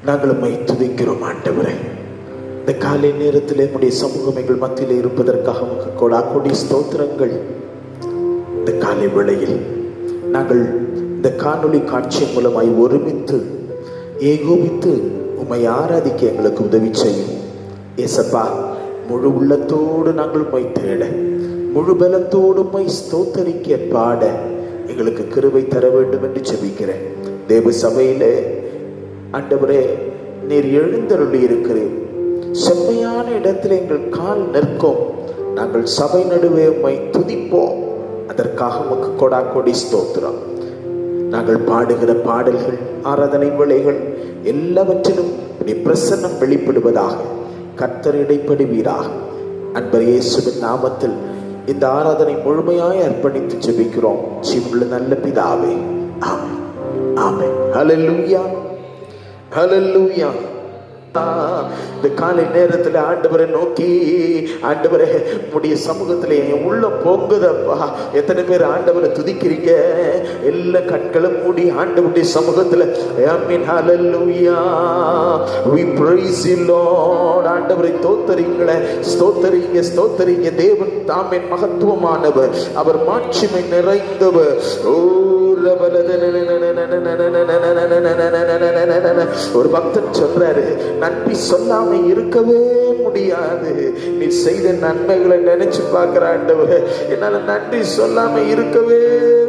நாங்கள் உம்மை துதிக்கிறோம் ஆண்டவரே. இந்த காலை நேரத்தில் நம்முடைய சமூகம் எங்கள் மத்தியில் இருப்பதற்காக உமக்கு கோடி ஸ்தோத்திரங்கள். இந்த காலை வேளையில் நாங்கள் இந்த காணொளி காட்சி மூலமாய் ஒருமித்து ஏகோபித்து உம்மை ஆராதிக்க எங்களுக்கு உதவி செய்யும் ஏசப்பா. முழு உள்ளத்தோடு நாங்கள் உம்மை தேட, முழு பலத்தோடு உம்மை ஸ்தோத்தரிக்க பாட எங்களுக்கு கிருபை தர வேண்டும் என்று ஜெபிக்கிறேன். தேவ சபையிலே ஆண்டவரே, நீர் எழுந்தருளி இருக்கிறேன். செம்மையான இடத்துல எங்கள் கால் நிற்கும். நாங்கள் சபை நடுவே உம்மை துதிப்போம். அதற்காக உமக்கு கோடி ஸ்தோத்திரம். நாங்கள் பாடுகிற பாடல்கள், ஆராதனை வேளைகள் எல்லாவற்றிலும் பிரசன்னம் வெளிப்படுவதாக கர்த்தர் இடைப்படுவீராக. அன்பர் இயேசுவின் நாமத்தில் இந்த ஆராதனை முழுமையாய் அர்ப்பணித்து ஜெபிக்கிறோம் ஜீவனுள்ள நல்ல பிதாவே, ஆமென், ஆமென். ஹல்லேலூயா, ஹல்லேலூயா. இந்த காலை நேரத்தில் ஆண்டவரை நோக்கி, ஆண்டவரே உம்முடைய சமூகத்தில் என் உள்ள பொங்குதப்பா. எத்தனை பேர் ஆண்டவரை துதிக்கிறீங்க? எல்லா கண்களும் மூடி ஆண்டவருடைய சமூகத்தில் ஆமென், ஹல்லேலூயா, we praise you Lord. ஆண்டவரை ஸ்தோத்தரிங்களே, ஸ்தோத்தரிங்க, ஸ்தோத்தரிங்க. தேவன் தாமே மகத்துவமானவர், அவர் மாட்சிமை நிறைந்தவர். ஒரு பக்தன் சொல்றாரு, நன்றி சொல்லாம இருக்கவே முடியாது. நீ செய்த நன்மைகளை நினைச்சு பார்க்கிற ஆண்டவர், என்னால நன்றி சொல்லாம இருக்கவே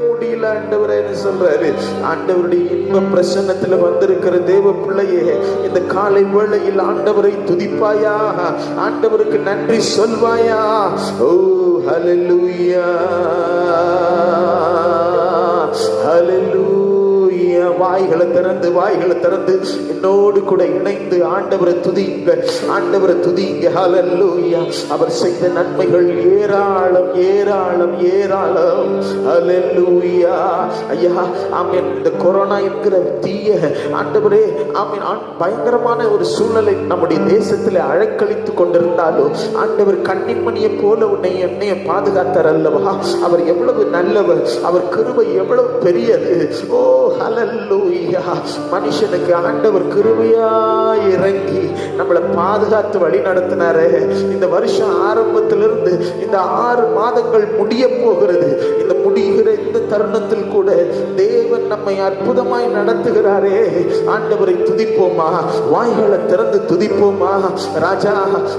முடியல ஆண்டவரே சொல்றாரு. ஆண்டவருடைய இன்ப பிரசன்னத்துல வந்திருக்கிற தேவ பிள்ளையே, இந்த காலை வேளையில் ஆண்டவரை துதிப்பாயா? ஆண்டவருக்கு நன்றி சொல்வாயா? ஓ ஹல்லேலூயா, ஹல்லேலூயா. வாய்களை திறந்து, வாய்களை திறந்து என்னோடு கூட இணைந்து ஆண்டவரை துதிங்க, ஆண்டவரை துதிங்க. ஹல்லேலூயா. அவர் செய்த நன்மைகள் ஏராளம், ஏராளம், ஏராளம். ஹல்லேலூயா. ஐயா, ஆமென். இந்த கொரோனா என்கிற தீய ஆண்டவரே, ஆமென், பயங்கரமான ஒரு சூழ்நிலை நம்முடைய தேசத்தில் அழைக்கழித்து கொண்டிருந்தாலும் ஆண்டவர் கண்ணின்மணியை போல உன்னை என்னைய பாதுகாத்தார் அல்லவா? அவர் எவ்வளவு நல்லவர், அவர் கிருபை எவ்வளவு பெரியது. ஓ ஹல்லேலூயா. மனுஷனுக்கு ஆண்டவர் கிருபையாய் இறங்கி நம்மளை பாதுகாத்து வழி நடத்தினாரு. இந்த வருஷம் ஆரம்பத்திலிருந்து இந்த 6 மாதங்கள் முடிய போகிறது. இந்த முடிகிற இந்த தருணத்தில் கூட தேவன் நம்மை அற்புதமாய் நடத்துகிறாரே. ஆண்டவரை துதிப்போமா? வாய்களை திறந்து துதிப்போமா? ராஜா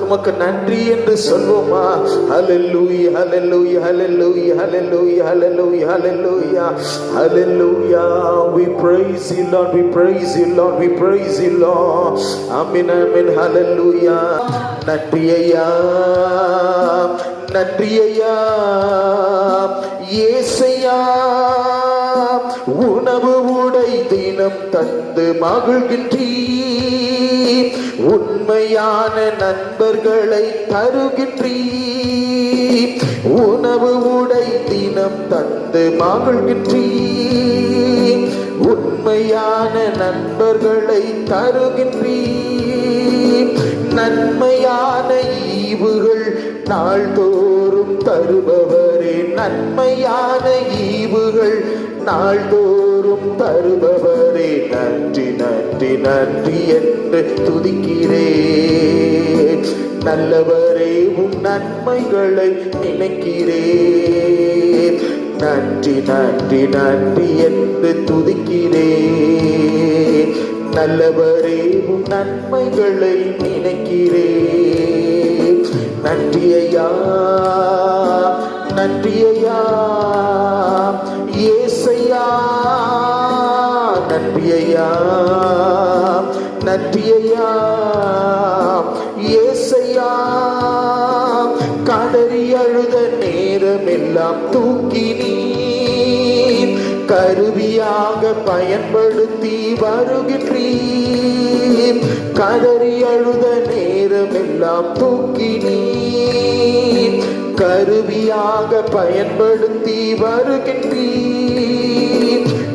உமக்கு நன்றி என்று சொல்வோமா? ஹல்லேலூயா, ஹல்லேலூயா, ஹல்லேலூயா, ஹல்லேலூயா, ஹல்லேலூயா, ஹல்லேலூயா, ஹல்லேலூயா. We praise you Lord, we praise you Lord, we praise you Lord. Amen, amen, hallelujah. நன்றி ஐயா, நன்றி ஐயா, இயேசையா. உணவு உடை தினம் தந்து மகிழ்கின்றீர், உண்மையான நண்பர்களை தருகின்றீர். உணவு உடை தினம் தந்து மகிழ்கின்றீர், உண்மையான நண்பர்களை தருகின்றீர். நன்மையான ஈவுகள் நாள்தோறும் தருபவரே, நன்மையான ஈவுகள் நாள்தோறும் தருபவரே. நன்றி, நன்றி, நன்றி என்று துதிக்கிறேன். நல்லவரே உம் நன்மைகளை நினைக்கிறேன். நன்றி, நன்றி, நன்றி என்று துதிக்கிறேன். நல்லவரே உம் நன்மைகளை நினைக்கிறேன். நன்றி ஐயா, நன்றி ஐயா, இயேசையா. நன்றி ஐயா, நன்றி ஐயா, இயேசையா. கதறி அழுத நேரமெல்லாம் தூக்கி நீர் கருவியாக பயன்படுத்தி வருகின்றீர். கதறி அழுத நேரமெல்லாம் தூக்கி நீர் கருவியாக பயன்படுத்தி வருகின்றீர்.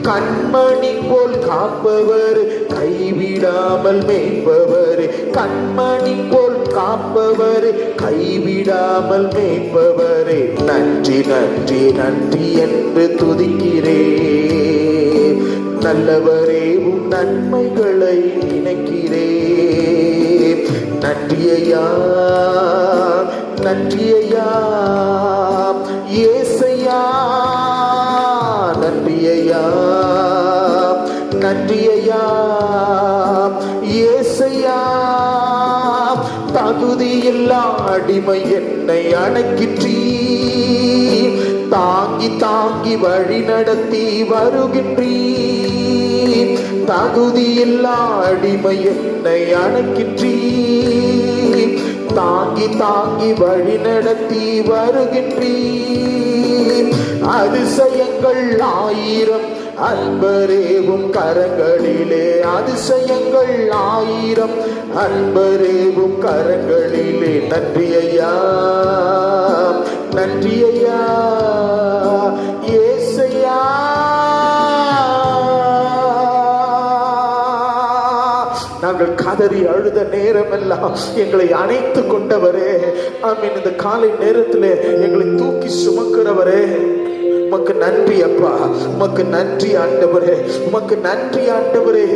கண்மணி போல் காப்பவர், கைவிடாமல் மேய்ப்பவர். கண்மணி போல் காப்பவர், கைவிடாமல் மேய்ப்பவரே. நன்றி, நன்றி, நன்றி என்று துதிக்கிறேன். நல்லவரே உம் நன்மைகளை நினைக்கிறேன். நன்றி ஐயா, நன்றி ஐயா ஏசையா, நன்றி ஐயா, நன்றி ஐயா ஏசையா. தகுதியில்லா அடிமை என்னை அணைக்கின்றீ, தாங்கி தாங்கி வழி நடத்தி வருகின்றீ. தகுதியில்லா அடிமை என்னை அணைக்கின்றீ, தாங்கி தாங்கி வழி நடத்தி வருகின்றீ. அதிசயங்கள் ஆயிரம் அன்பரேவும் கரங்களிலே, அதிசயங்கள் ஆயிரம் அன்பரேவும் கரங்களிலே. நன்றி ஐயா, நன்றி ஐயா ஏசையா. நாங்கள் கதறி அழுத நேரமெல்லாம் எங்களை அணைத்து கொண்டவரே, ஆமீன். இந்த காலை நேரத்திலே எங்களை தூக்கி சுமக்கிறவரே, உமக்கு நன்றி அப்பா, உமக்கு நன்றி ஆண்டவரே, உமக்கு நன்றி ஆண்டவரே.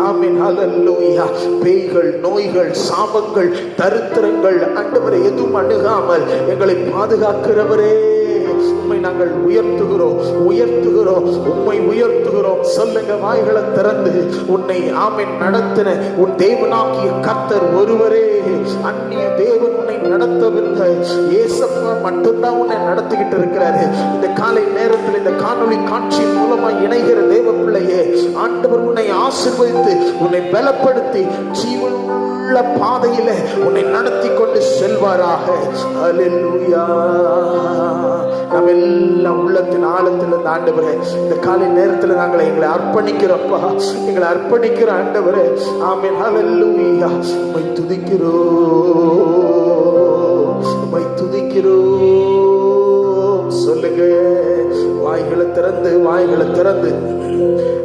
ஆமீன், ஹல்லேலூயா. பேய்கள், நோய்கள், சாபங்கள், தரித்திரங்கள் ஆண்டவரே எதுவும் அணுகாமல் எங்களை பாதுகாக்கிறவரே, உம்மை நாங்கள் உயர்த்துகிறோம், உயர்த்துகிறோம், உம்மை உயர்த்துகிறோம். சொல்லுங்க வாய்களை திறந்து. உன்னை ஆமீன் நடத்தின உன் தேவனாகிய கர்த்தர் ஒருவரே, அந்நிய தேவன் உன்னை நடத்தவில்லை. ஏசப்பா மட்டும்தான் உன்னை நடத்திக்கிட்டு இருக்கிறாரு. இந்த காலை நேரத்தில் இந்த காணொளி காட்சி மூலமா இணைகிற தேவ பிள்ளையே, ஆண்டவர் உன்னை ஆசீர்வதித்து உன்னை பலப்படுத்தி ஜீவனுள்ள பாதையில உன்னை நடத்தி கொண்டு செல்வாராக. ஹல்லேலூயா. நம்ம எல்லாம் உள்ளத்தின் ஆழத்தில் இருந்த ஆண்டவரே, இந்த காலை நேரத்தில் நாங்கள் எங்களை அர்ப்பணிக்கிறோம்ப்பா, எங்களை அர்ப்பணிக்கிற ஆண்டவரே. ஆமென், ஹல்லேலூயா. உம்மை துதிக்கிறோம், உம்மை துதிக்கிறோம். சொல்லுங்க வாய்களை திறந்து, வாய்களை திறந்து.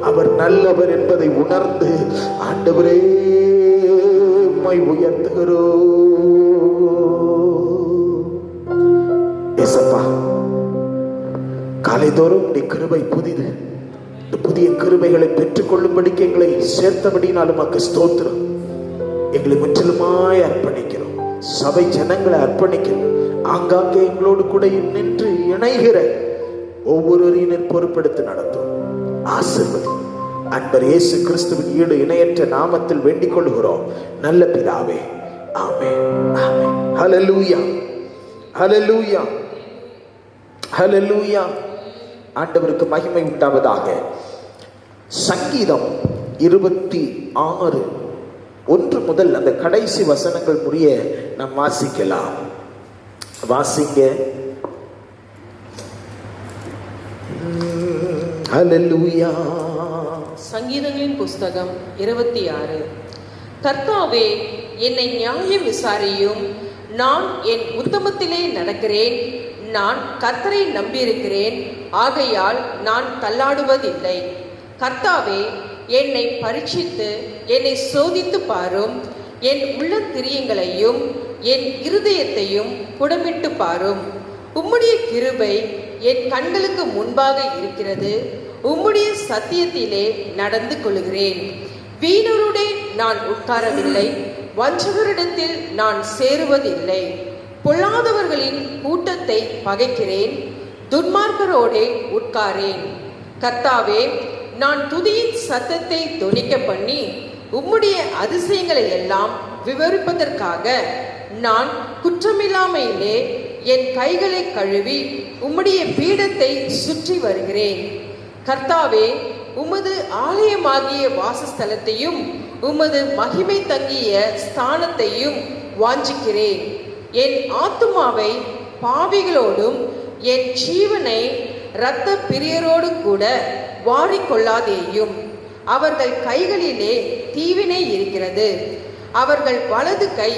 அவர் நல்லவர் என்பதை உணர்ந்து ஆண்டவரே உம்மை உயர்த்துகிறோம். ஏசப்பா, காலைதோறும் உடைய கிருபை புதிது. இந்த புதிய கிருபைகளை பெற்றுக் கொள்ளும்படிக்கு எங்களை சேர்த்தபடினாலும் உமக்கு ஸ்தோத்திரம். எங்களை முற்றிலுமாய் அர்ப்பணிக்கிறோம். சபை ஜனங்களை அர்ப்பணிக்கிறோம். ஆங்காங்கே எங்களோடு கூட நின்று இணைகிற ஒவ்வொருவரையும் பொறுப்பெடுத்து நடத்தும். ஆசீர்வதி. அன்பர் இயேசு கிறிஸ்துவின் ஈடு இணையற்ற நாமத்தில் வேண்டிக் கொள்கிறோம் நல்ல பிதாவே. ஆமென், ஆமென். ஹல்லேலூயா, ஹல்லேலூயா, ஹல்லேலூயா. ஆண்டவருக்கு மகிமை உண்டாவதாக. சங்கீதம் 26 1 முதல் அந்த கடைசி வசனங்கள் முடிய நாம் வாசிக்கலாம். வாசிங்க. ஹல்லேலூயா. சங்கீதங்களின் புஸ்தகம் 26. கர்த்தாவே, என்னை நியாயம் விசாரியும். நான் என் உத்தமத்திலே நடக்கிறேன். நான் கர்த்தரை நம்பியிருக்கிறேன், ஆகையால் நான் தள்ளாடுவதில்லை. கர்த்தாவே, என்னை பரீட்சித்து என்னை சோதித்து பாரும். என் உள்ளந்திரியங்களையும் என் இருதயத்தையும் புடமிட்டு பாரும். உம்முடைய கிருபை என் கண்களுக்கு முன்பாக இருக்கிறது. உம்முடைய சத்தியத்திலே நடந்து கொள்கிறேன். வீணருடே நான் உட்காரவில்லை, வஞ்சகரிடத்தில் நான் சேருவதில்லை. பொல்லாதவர்களின் கூட்டத்தை பகைக்கிறேன், துன்மார்க்கரோடே உட்காரேன். கர்த்தாவே, நான் துதியின் சத்தத்தை தொனிக்க பண்ணி உம்முடைய அதிசயங்களை எல்லாம் விவரிப்பதற்காக நான் குற்றமில்லாமையிலே என் கைகளை கழுவி உம்முடைய பீடத்தை சுற்றி வருகிறேன். கர்த்தாவே, உமது ஆலயமாகிய வாசஸ்தலத்தையும் உமது மகிமை தங்கிய ஸ்தானத்தையும் வாஞ்சிக்கிறேன். என் ஆத்துமாவை பாவிகளோடும் என் ஜீவனை இரத்த பிரியரோடு கூட வாரிக்கொள்ளாதேயும். அவர்கள் கைகளிலே தீவினை இருக்கிறது, அவர்கள் வலது கை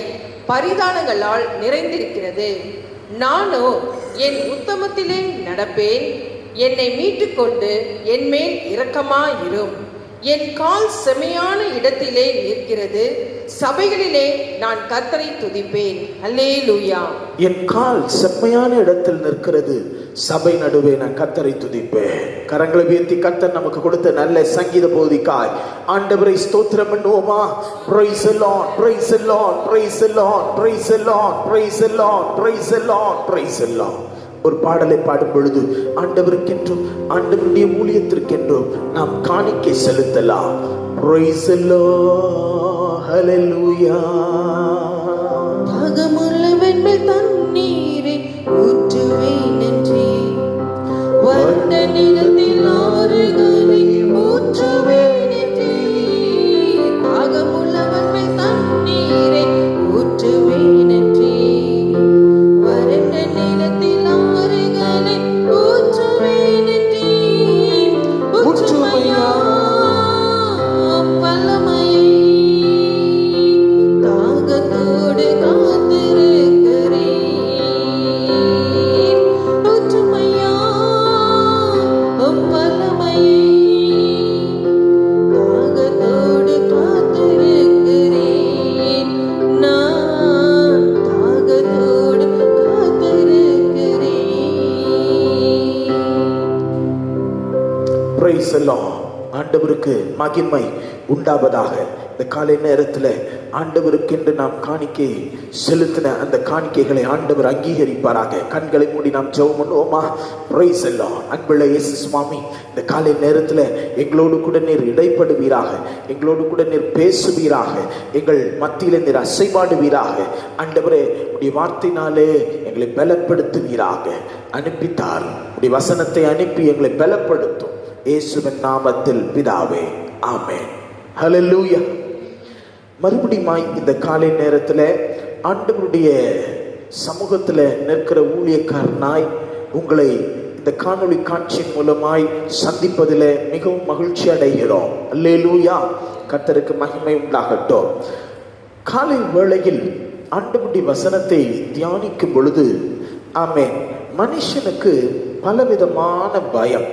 பரிதானங்களால் நிறைந்திருக்கிறது. நானோ என் உத்தமத்திலே நடப்பேன். என்னை மீட்டுக்கொண்டு என் மேல் இரக்கமாயிரும். என் கால் செமையான இடத்திலே நிற்கிறது, சபைகளிலே நான் கர்த்தரை துதிப்பேன். அல்லேலூயா. என் கால் செம்மையான இடத்தில் நிற்கிறது, சபை நடுவே நான் கர்த்தரை துதிப்பேன். கரங்களை உயர்த்தி கர்த்தர் நமக்கு கொடுத்த நல்ல சங்கீத போதிக்காய் ஆண்டவரை ஸ்தோத்திரம் பண்ணுவோமா? Praise the Lord, praise the Lord, praise the Lord, praise the Lord, praise the Lord, praise the Lord, praise the Lord. ஒரு பாடலை பாடும் பொழுது ஆண்டவருக்கென்றும் ஆண்டவருடைய ஊழியத்திற்கென்றும் நாம் காணிக்கை செலுத்தலாம். Praise the Lord, hallelujah. தாகமுள்ள வெண்மைத் தண்ணீரை ஊற்றுவேன் என்றே, வறண்ட நிலத்தில் ஆறுகளை ஊற்றுவேன் என்றே. தாகமுள்ள வெண்மைத் தண்ணீரை ஊற்றுவேன் என்றே, வறண்ட நிலத்தில் ஆறுகளை ஊற்றுவேன் என்றே. ஊற்றுமையா வல்லமையை தாகத்தோடு காத்திருக்கிறேன். ஊற்றுமையா வல்லமையை தாகத்தோடு காத்திருக்கிறேன். நான் தாகத்தோடு காத்திருக்கிறேன். Praise the Lord. ஆண்டவருக்கு மகிமை உண்டாவதாக. இந்த காலை நேரத்தில் ஆண்டவருக்கென்று நாம் காணிக்கை செலுத்தின அந்த காணிக்கைகளை ஆண்டவர் அங்கீகரிப்பாராக. கண்களை மூடி நாம் ஜெபம் பண்ணுவோமா? Praise the Lord. அன்புள்ள இயேசு சுவாமி, இந்த காலை நேரத்தில் எங்களோடு கூட நீர் இடைப்படுவீராக, எங்களோடு கூட நீர் பேசுவீராக, எங்கள் மத்தியில் நீர் அசைவாடுவீராக. ஆண்டவரே, உடைய வார்த்தையினாலே எங்களை பலப்படுத்துவீராக. அனுப்பித்தார் உடைய வசனத்தை அனுப்பி எங்களை பலப்படுத்தும் இயேசுவின் நாமத்தில் பிதாவே, ஆமென். ஹல்லேலூயா. மறுபடியும் இந்த காலை நேரத்தில் ஆண்டவருடைய சமூகத்தில் நிற்கிற ஊழியக்காரனாய் உங்களை இந்த காணொளி காட்சியின் மூலமாய் சந்திப்பதில் மிகவும் மகிழ்ச்சி அடைகிறோம். அல்லேலூயா. கர்த்தருக்கு மகிமை உண்டாகட்டும். காலை வேளையில் ஆண்டவருடைய வசனத்தை தியானிக்கும் பொழுது ஆமென், மனுஷனுக்கு பலவிதமான பயம்.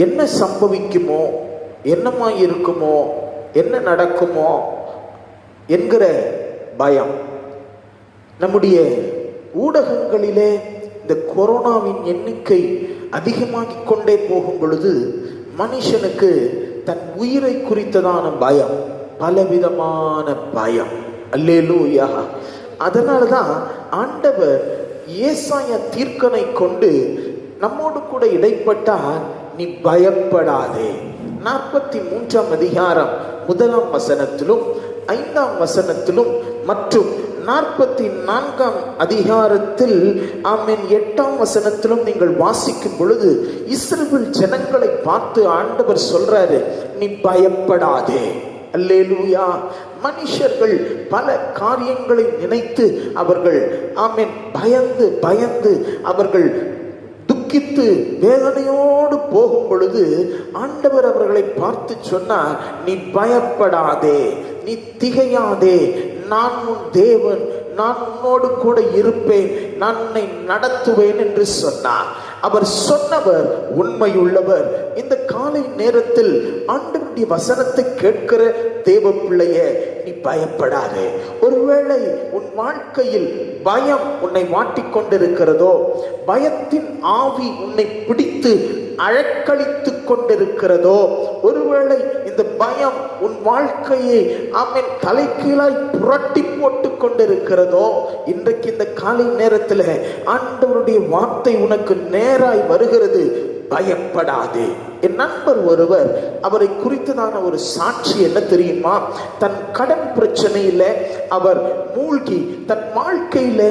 என்ன சம்பவிக்குமோ, என்னமா இருக்குமோ, என்ன நடக்குமோ என்கிற பயம். நம்முடைய ஊடகங்களிலே இந்த கொரோனாவின் எண்ணிக்கை அதிகமாகிக் கொண்டே போகும் பொழுது மனுஷனுக்கு தன் உயிரை குறித்ததான பயம், பலவிதமான பயம். அல்லேலூயா. அதனாலதான் ஆண்டவர் ஏசாயா தீர்க்கனை கொண்டு நம்மோடு கூட இடைப்பட்டார். நீ பயப்படாதே. 43ஆம் அதிகாரம் 1ஆம் வசனத்திலும் 5ஆம் வசனத்திலும் மற்றும் 44ஆம் அதிகாரத்தில் ஆமென் 8ஆம் வசனத்திலும் நீங்கள் வாசிக்கும் பொழுது இஸ்ரவேல் ஜனங்களை பார்த்து ஆண்டவர் சொல்றாரு, நீ பயப்படாதே. அல்லேலூயா. மனுஷர்கள் பல காரியங்களை நினைத்து அவர்கள் ஆமென் பயந்து பயந்து அவர்கள் துக்கித்து வேதனையோடு போகும் பொழுது ஆண்டவர் அவர்களை பார்த்து சொன்னார், நீ பயப்படாதே, நீ திகையாதே, நான் உன் தேவன், நான் உன்னோடு கூட இருப்பேன், நான் உன்னை நடத்துவேன் என்று சொன்னார். அவர் சொன்னவர் உண்மையுள்ளவர். இந்த காலை நேரத்தில் ஆண்டவருடைய வசனத்தை கேட்கிற தேவ பிள்ளையே, நீ பயப்படாதே. ஒருவேளை உன் வாழ்க்கையில் பயம் உன்னை வாட்டிக்கொண்டிருக்கிறதோ, பயத்தின் ஆவி உன்னை பிடித்து அழக்களித்துக் கொண்டிருக்கிறதோ, ஒருவேளை இந்த பயம் உன் வாழ்க்கையை ஆமென் தலைகீழாய் புரட்டி போட்டு கொண்டிருக்கிறதோ, இன்றைக்கு இந்த காலை நேரத்தில் ஆண்டவருடைய வார்த்தை உனக்கு நேராய் வருகிறது. பயப்படாதே. என் நண்பர் ஒருவர், அவரை குறித்ததான ஒரு சாட்சி என்ன தெரியுமா? தன் கடன் பிரச்சனையில அவர் மூழ்கி தன் வாழ்க்கையில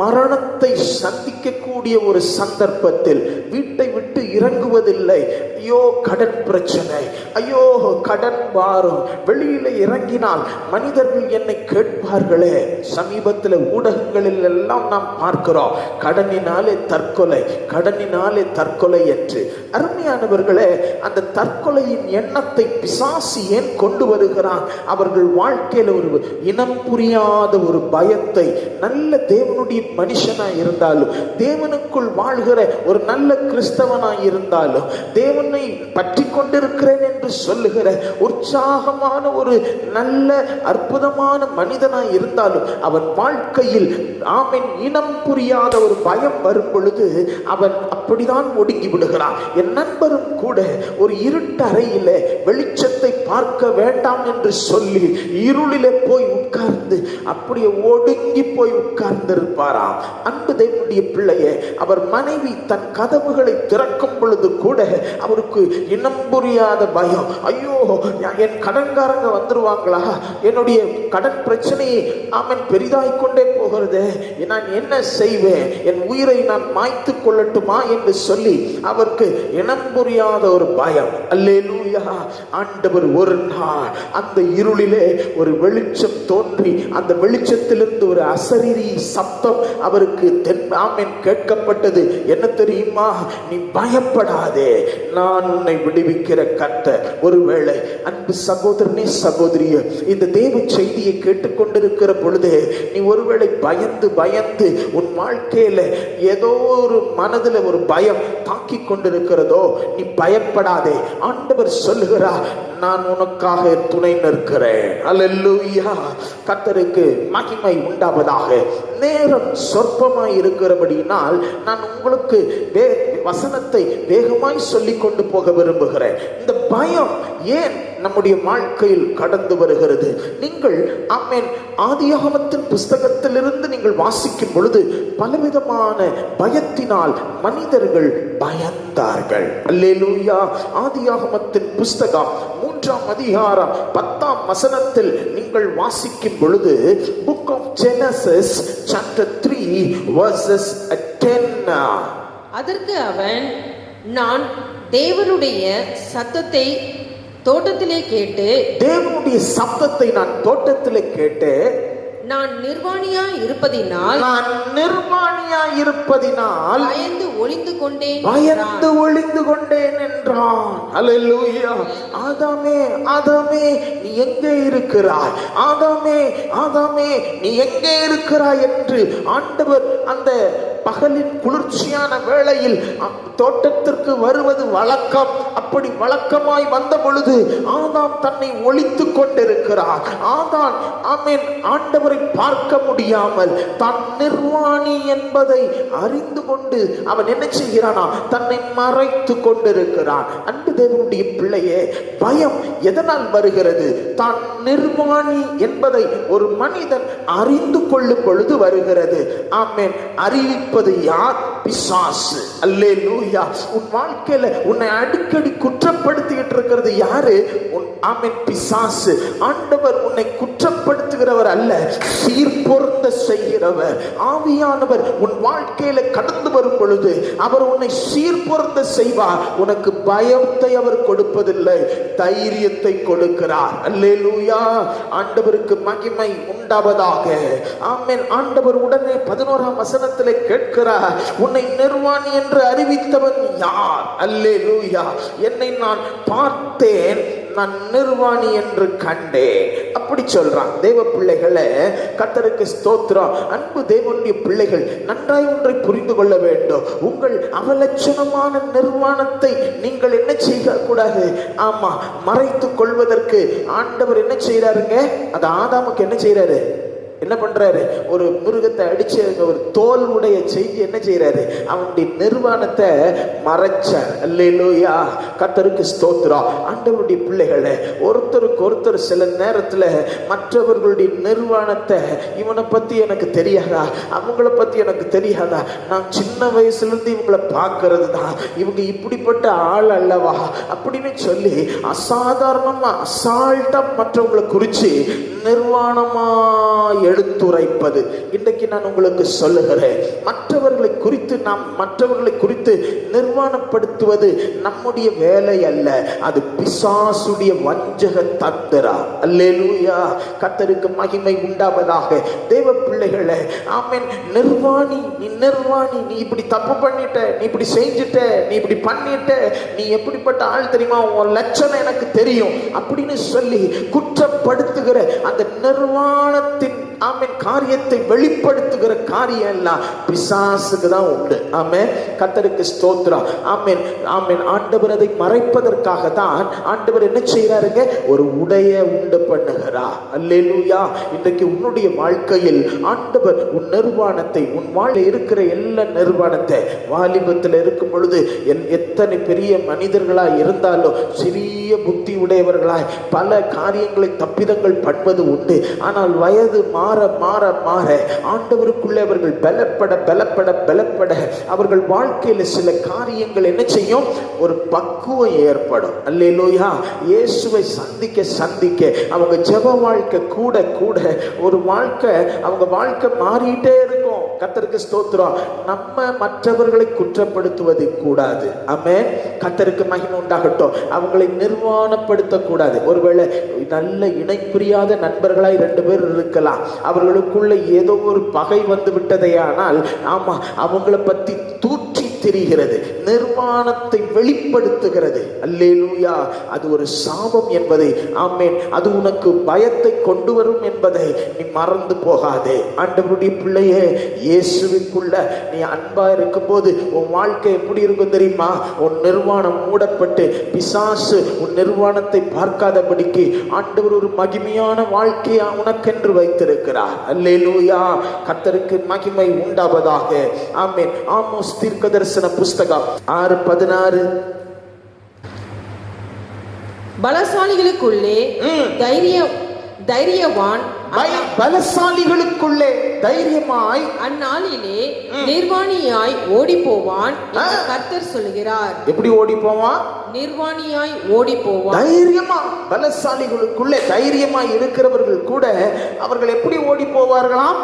மரணத்தை சந்திக்கக்கூடிய ஒரு சந்தர்ப்பத்தில் வீட்டை விட்டு இறங்குவதில்லை. ஐயோ கடன் பிரச்சனை, ஐயோ கடன் பாரம், வெளியில இறங்கினால் மனிதர்கள் என்னை கேட்பார்களே. சமீபத்தில் ஊடகங்களில் எல்லாம் நாம் பார்க்கிறோம், கடனினாலே தற்கொலை, கடனினாலே தற்கொலை என்று. அருமையானவர்களே, அந்த தற்கொலையின் எண்ணத்தை பிசாசு ஏன் கொண்டு வருகிறான்? அவர்கள் வாழ்க்கையில் ஒரு இனம் புரியாத ஒரு பயத்தை, நல்ல தேவனுடைய மனுஷனாய் இருந்தாலும், தேவனுக்குள் வாழ்கிற ஒரு நல்ல கிறிஸ்தவனாய் இருந்தாலும், தேவனை பற்றி கொண்டிருக்கிறேன் என்று சொல்லுகிற உற்சாகமான ஒரு நல்ல அற்புதமான மனிதனாய் இருந்தாலும், அவன் வாழ்க்கையில் ஆமென் இனம் புரியாத ஒரு பயம் வரும் பொழுது அவன் அப்படிதான் ஒடுங்கி விடுகிறான். என் நண்பரும் கூட ஒரு இருட்டு அறையிலே வெளிச்சத்தை பார்க்க வேண்டாம் என்று சொல்லி இருளிலே போய் உட்கார்ந்து அப்படியே ஒடுங்கி போய் உட்கார்ந்து இருப்பாராம். அன்பு தேவனுடைய பிள்ளையே, அவர் மனைவி தன் கதவுகளை திறக்கும் பொழுது கூட அவருக்கு இனம் புரியாத பயம். ஐயோ, என் கடன்காரங்க வந்துருவாங்களா, என்னுடைய கடன் பிரச்சனையை ஆமன் பெரிதாய் கொண்டே போகிறது, நான் என்ன செய்வேன், என் உயிரை நான் மாய்த்து கொள்ளட்டுமா என்று சொல்லி அவருக்கு இனம் புரியாத ஒரு பயம். அல்லேலூயா. ஆண்டவர் ஒரு நாள் அந்த இருளிலே ஒரு வெளிச்சம் தோன்றி அந்த வெளிச்சத்திலிருந்து ஒரு அசரீரி சப்தம் அவருக்கு ஆமென் கேட்கப்பட்டது. என்ன தெரியுமா? நீ பயப்படாதே, நான் உன்னை விடுவிக்கிற கர்த்தர். ஒருவேளை அன்பு சகோதரனே சகோதரிய, இந்த தேவ செய்தியை கேட்டுக்கொண்டிருக்கிற பொழுது நீ ஒருவேளை பயந்து பயந்து உன் வாழ்க்கையில ஏதோ ஒரு மனதில் ஒரு பயம் தாக்கி கொண்டிருக்கிறதோ, நீ பயப்படாதே. ஆண்டவர் சொல்லுகிறார், நான் உனக்காக துணை நிற்கிறேன். அல்லேலூயா. கர்த்தருக்கு மகிமை உண்டாவதாக. நேரம் சொற்பமாய் இருக்கிறபடியினால் நான் உங்களுக்கு வசனத்தை வேகமாய் சொல்லிக் கொண்டு போக விரும்புகிறேன். இந்த பயம் ஏன் நம்முடைய வாழ்க்கையில் கடந்து வருகிறது? நீங்கள் ஆமென் ஆதியாகமத்தின் புஸ்தகத்திலிருந்து நீங்கள் வாசிக்கும் பொழுது பலவிதமான பயத்தினால் மனிதர்கள் பயந்தார்கள். அல்லேலூயா. ஆதியாகமத்தின் புஸ்தகம் 3ஆம் அதிகாரம் 10ஆம் வசனத்தில் நீங்கள் வாசிக்கும் பொழுது Book of Genesis chapter 3 verses 10. அதற்கு அவன், நான் தேவனுடைய சத்தத்தை தோட்டத்திலே கேட்டு, தேவனுடைய சத்தத்தை நான் தோட்டத்திலே கேட்டு, நான் நிர்வாணியா இருப்பதினால் பயந்து ஒளிந்து கொண்டேன் என்றான். அல்லேலூயா. ஆதாமே ஆதாமே நீ எங்கே இருக்கிறாய், ஆதாமே ஆதாமே நீ எங்கே இருக்கிறாய் என்று ஆண்டவர் அந்த பகலின் குளிர்ச்சியான வேளையில் தோட்டத்திற்கு வருவது வழக்கம். அப்படி வழக்கமாய் வந்த பொழுது ஆதாம் தன்னை ஒளித்துக் கொண்டிருக்கிறார். ஆதாம் ஆமென் ஆண்டவரை பார்க்க முடியாமல் தான் நிர்வாணி என்பதை அறிந்து கொண்டு அவன் என்ன செய்கிறானா, தன்னை மறைத்து கொண்டிருக்கிறான். அன்பு தேவனுடைய பிள்ளையே, பயம் எதனால் வருகிறது? தான் நிர்வாணி என்பதை ஒரு மனிதன் அறிந்து கொள்ளும் பொழுது வருகிறது. ஆமென். அறிவிப்பது யார்? பிசாசு. அல்லேலூயா. உன் வாழ்க்கையில உன்னை அடிக்கடி குற்றப்படுத்திட்டு இருக்கிறது யாரு? ஆமென், பிசாசு. ஆண்டவர் உன்னை குற்றப்படுத்துகிறவர் அல்ல, சீர்பொருந்த செய்கிறவர். ஆவியானவர் உன் வாழ்க்கையில கடந்து வரும் பொழுது அவர் உன்னை சீர்பொருந்த செய்வார். உனக்கு பயத்தை அவர் கொடுப்பதில்லை, தைரியத்தை கொடுக்கிறார். அல்லேலூயா. ஆண்டவருக்கு மகிமை உண்டாவதாக. ஆமென். ஆண்டவர் உடனே 11ஆம் வசனத்திலே கேட்கிறார், உன்னை நிர்வாணி என்று அறிவித்தவன் யார்? அல்லேலூயா. என்னை நான் பார்த்தேன், நான் நிர்வாணி என்று கண்டேன். அப்படி சொல்றான். தேவ பிள்ளைகளை, கர்த்தருக்கு ஸ்தோத்திரம். அன்பு தேவனுடைய பிள்ளைகள், நன்றாய் ஒன்றை புரிந்து கொள்ள வேண்டும். உங்கள் அவலட்சணமான நிர்வாணத்தை நீங்கள் என்ன செய்ய கூடாது? ஆமா, மறைத்துக் கொள்வதற்கு ஆண்டவர் என்ன செய்யறாருங்க? அது ஆதாமுக்கு என்ன செய்யறாரு? என்ன பண்றாரு? ஒரு மிருகத்தை அடிச்சு ஒரு தோல் உடைய செய்தி என்ன செய்யறாரு? அவனுடைய நிர்வாணத்தை மறைச்சார். அல்லேலூயா. கர்த்தருக்கு ஸ்தோத்திரம். ஆண்டவருடைய பிள்ளைகளை, ஒருத்தருக்கு ஒருத்தர் சில நேரத்துல மற்றவர்களுடைய நிர்வாணத்தை, இவனை பத்தி எனக்கு தெரியாதா, அவங்கள பத்தி எனக்கு தெரியாதா, நான் சின்ன வயசுல இருந்து இவங்களை பார்க்கறது தான், இவங்க இப்படிப்பட்ட ஆள் அல்லவா அப்படின்னு சொல்லி அசாதாரணமா அசால்ட்டா மற்றவங்களை குறிச்சு நிர்வாணமா எடுத்துரைப்பது. இன்றைக்கு நான் உங்களுக்கு சொல்லுகிறேன், மற்றவர்களை குறித்து நாம் மற்றவர்களை குறித்து நிர்வாணப்படுத்துவது நம்முடைய வேலை அல்ல, அது பிசாசுடைய வஞ்சக தந்திரா. அல்லேலூயா. கர்த்தருக்கு மகிமை உண்டாவதாக. தேவ பிள்ளைகளே, ஆமென். நிர்வாணி, நீ நிர்வாணி, நீ இப்படி தப்பு பண்ணிட்ட, நீ இப்படி செஞ்சுட்ட, நீ இப்படி பண்ணிட்ட, நீ எப்படிப்பட்ட ஆள் தெரியுமா, உன் லட்சணம் எனக்கு தெரியும் அப்படின்னு சொல்லி குற்றப்படுத்துகிற அந்த நிர்வாணத்தின் ஆமென் காரியத்தை வெளிப்படுத்துகிற காரியம் எல்லாம் பிசாசுக்கு தான் உண்டு. ஆமென், கர்த்தருக்கு ஸ்தோத்திரம். ஆமென் ஆமென். ஆண்டவர் அதை மறைப்பதற்காக தான் ஆண்டவர் என்ன செய்யறாருங்க, ஒரு உடைய உண்டு பண்ணுகிறார். அல்லேலூயா. இன்றைக்கு உன்னுடைய வாழ்க்கையில் ஆண்டவர் உன் நிர்வாணத்தை, உன் வாழ்க்கை இருக்கிற எல்லா நிர்வாணத்தை, வாலிபத்தில் இருக்கும் பொழுது எத்தனை பெரிய மனிதர்களாய் இருந்தாலும் சிறிய புத்தி உடையவர்களாய் பல காரியங்களை தப்பிதங்கள் பண்ணுவது உண்டு. ஆனால் வயது மாற மாற மாற ஆண்டவருக்குள்ளே அவர்கள் பலப்பட பலப்பட பலப்பட அவர்கள் வாழ்க்கையில் சில காரியங்கள் என்ன செய்யும், ஒரு பக்குவம் ஏற்படும். அல்லேலூயா. இயேசுவை சந்திக்க சந்திக்க அவங்க ஜெப வாழ்க்கை கூட கூட ஒரு வாழ்க்கை, அவங்க வாழ்க்கை மாறிட்டே இருக்கும். கர்த்தருக்கு ஸ்தோத்திரம். நம்ம மற்றவர்களை குற்றப்படுத்துவது கூடாது. ஆமென், கர்த்தருக்கு மகிமை உண்டாகட்டும். அவங்களை நிர்வாணப்படுத்த கூடாது. ஒருவேளை நல்ல இணை புரியாத நண்பர்களாய் 2 பேர் இருக்கலாம். அவர்களுக்குள்ள ஏதோ ஒரு பகை வந்து விட்டதையானால் ஆமா அவங்கள பத்தி தூற்றி தெரிகிறது, நிர்வாணத்தை வெளிப்படுத்துகிறது. அல்லேலூயா. அது ஒரு சாபம் என்பதை, ஆமென், அது உனக்கு பயத்தை கொண்டு வரும் என்பதை நீ மறந்து போகாதே. ஆண்டவருடைய பிள்ளையே, இயேசுவுக்குள்ள நீ அன்பா இருக்கும் போது உன் வாழ்க்கை எப்படி இருக்கும் தெரியுமா? உன் நிர்வாணம் மூடப்பட்டு பிசாசு உன் நிர்வாணத்தை பார்க்காதபடிக்கு ஆண்டவர் ஒரு மகிமையான வாழ்க்கையா உனக்கென்று வைத்திருக்கிறார். அல்லேலூயா. கர்த்தருக்கு மகிமை உண்டாவதாக. ஆமென். ஆமோஸ் தீர்க்கதரிசன புஸ்தகம் 6:16. பலசாலிகளுக்குள்ளே தைரியவான், பலசாலிகளுக்குள்ளே தைரியமாய் அந்நாளிலே நிர்வாணியாய் ஓடி போவான் என்று கர்த்தர் சொல்கிறார். எப்படி ஓடி போவான்? நிர்வாணியாய் ஓடி போவான். தைரியமா. பலசாலிகளுக்குள்ளே தைரியமாய் இருக்கிறவர்கள் கூட அவர்கள் எப்படி ஓடி போவார்களாம்?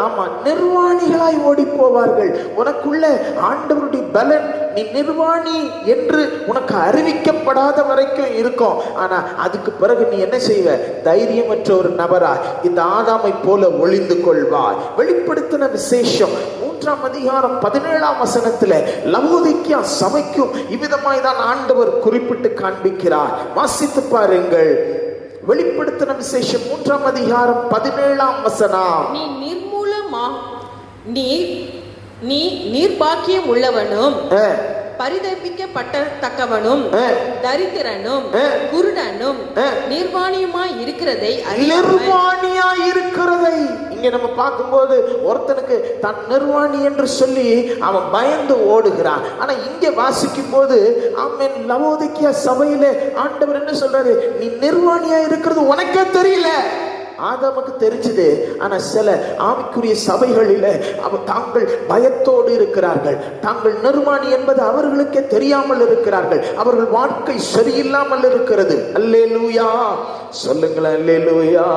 ஆமா, நிர்வாணிகளாய் ஓடி போவார்கள். உனக்குள்ள ஆண்டவருடைய பலன் நீ நிர்வாணி என்று உனக்கு அறிவிக்கப்படாத வரைக்கும் இருக்கும். ஆனா அதுக்கு பிறகு நீ என்ன செய்வ? தைரியமற்ற ஒரு நபரா இந்த ஆதாமை போல ஒளிந்து கொள்வாய். வெளிப்படுத்தின விசேஷம் 3ஆம் அதிகாரம் 17ஆம் வசனத்துல லவோதிக்கேயா சபைக்கும் இவ்விதமாய் தான் ஆண்டவர் குறிப்பிட்டு காண்பிக்கிறார். வாசித்து பாருங்கள். வெளிப்படுத்தின விசேஷம் 3ஆம் அதிகாரம் 17ஆம் வசனம். நீ நீர்பாக்கியம் உள்ளவனும் பரிதபிக்கப்பட்டவனும் தரித்திரனும் குருடனும் நிர்வாணியுமாய் இருக்கிறதை இங்க நம்ம பார்க்கும்போது ஒருத்தனுக்கு தன் நிர்வாணி என்று சொல்லி அவன் பயந்து ஓடுகிறான். ஆனா இங்க வாசிக்கும் போது ஆமென், லவோதிக்கேயா சபையில ஆண்டவர் என்ன சொல்றாரு? நீ நிர்வாணியா இருக்கிறது உனக்கே தெரியல. ஆதாமுக்கு தெரிஞ்சது. ஆனா சில ஆவிக்குரிய சபைகளில் தாங்கள் பயத்தோடு இருக்கிறார்கள். தாங்கள் நிர்வாணி என்பது அவர்களுக்கே தெரியாமல் இருக்கிறார்கள். அவர்கள் வாழ்க்கை சரியில்லாமல் இருக்கிறது. அல்லேலூயா சொல்லுங்களேன். அல்லேலூயா.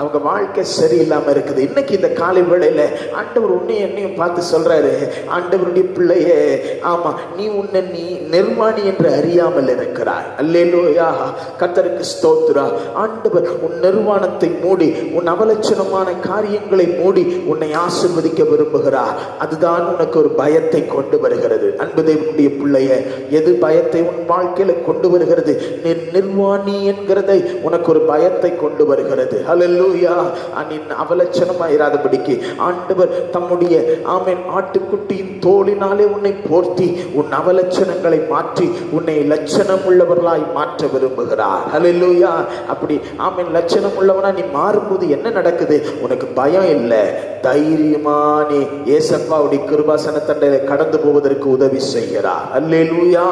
அவங்க வாழ்க்கை சரியில்லாம இருக்குது. இன்னைக்கு இந்த காலை வேளையில ஆண்டவர் உன்னையும் என்னையும் பார்த்து சொல்றாரு, ஆண்டவருடைய பிள்ளையே, ஆமா, நீ நிர்வாணி என்று அறியாமல் இருக்கிறாய். அல்லேலூயா. கர்த்தருக்கு ஸ்தோத்திரம். ஆண்டவர் உன் நிர்வாணத்தை மூடி, உன் அவலட்சணமான காரியங்களை மூடி உன்னை ஆசீர்வதிக்க விரும்புகிறார். அதுதான் உனக்கு ஒரு பயத்தை கொண்டு வருகிறது. அன்பு தேவனுடைய பிள்ளையே, எது பயத்தை உன் வாழ்க்கையில கொண்டு வருகிறது? நீ நிர்வாணி என்கிறதை உனக்கு ஒரு பயத்தை கொண்டு வருகிறது. ஹல்லேலூயா. நீ அவலட்சணமாயிராதபடிக்கு ஆண்டவர் தம்முடைய ஆமென் ஆட்டுக்குட்டியின் தோளினாலே உன்னை போர்த்தி உன் அவலட்சணங்களை மாற்றி உன்னை லட்சணம் உள்ளவர்களாய் மாற்ற விரும்புகிறார். ஹல்லேலூயா. அப்படி ஆமென் லட்சணம் உள்ளவனா நீ மாறும்போது என்ன நடக்குது? உனக்கு பயம் இல்லை, தைரியமா நீ ஏசப்பாவுடைய கிருபாசன தண்டையில கடந்து போவதற்கு உதவி செய்கிறார். அல்லேலூயா.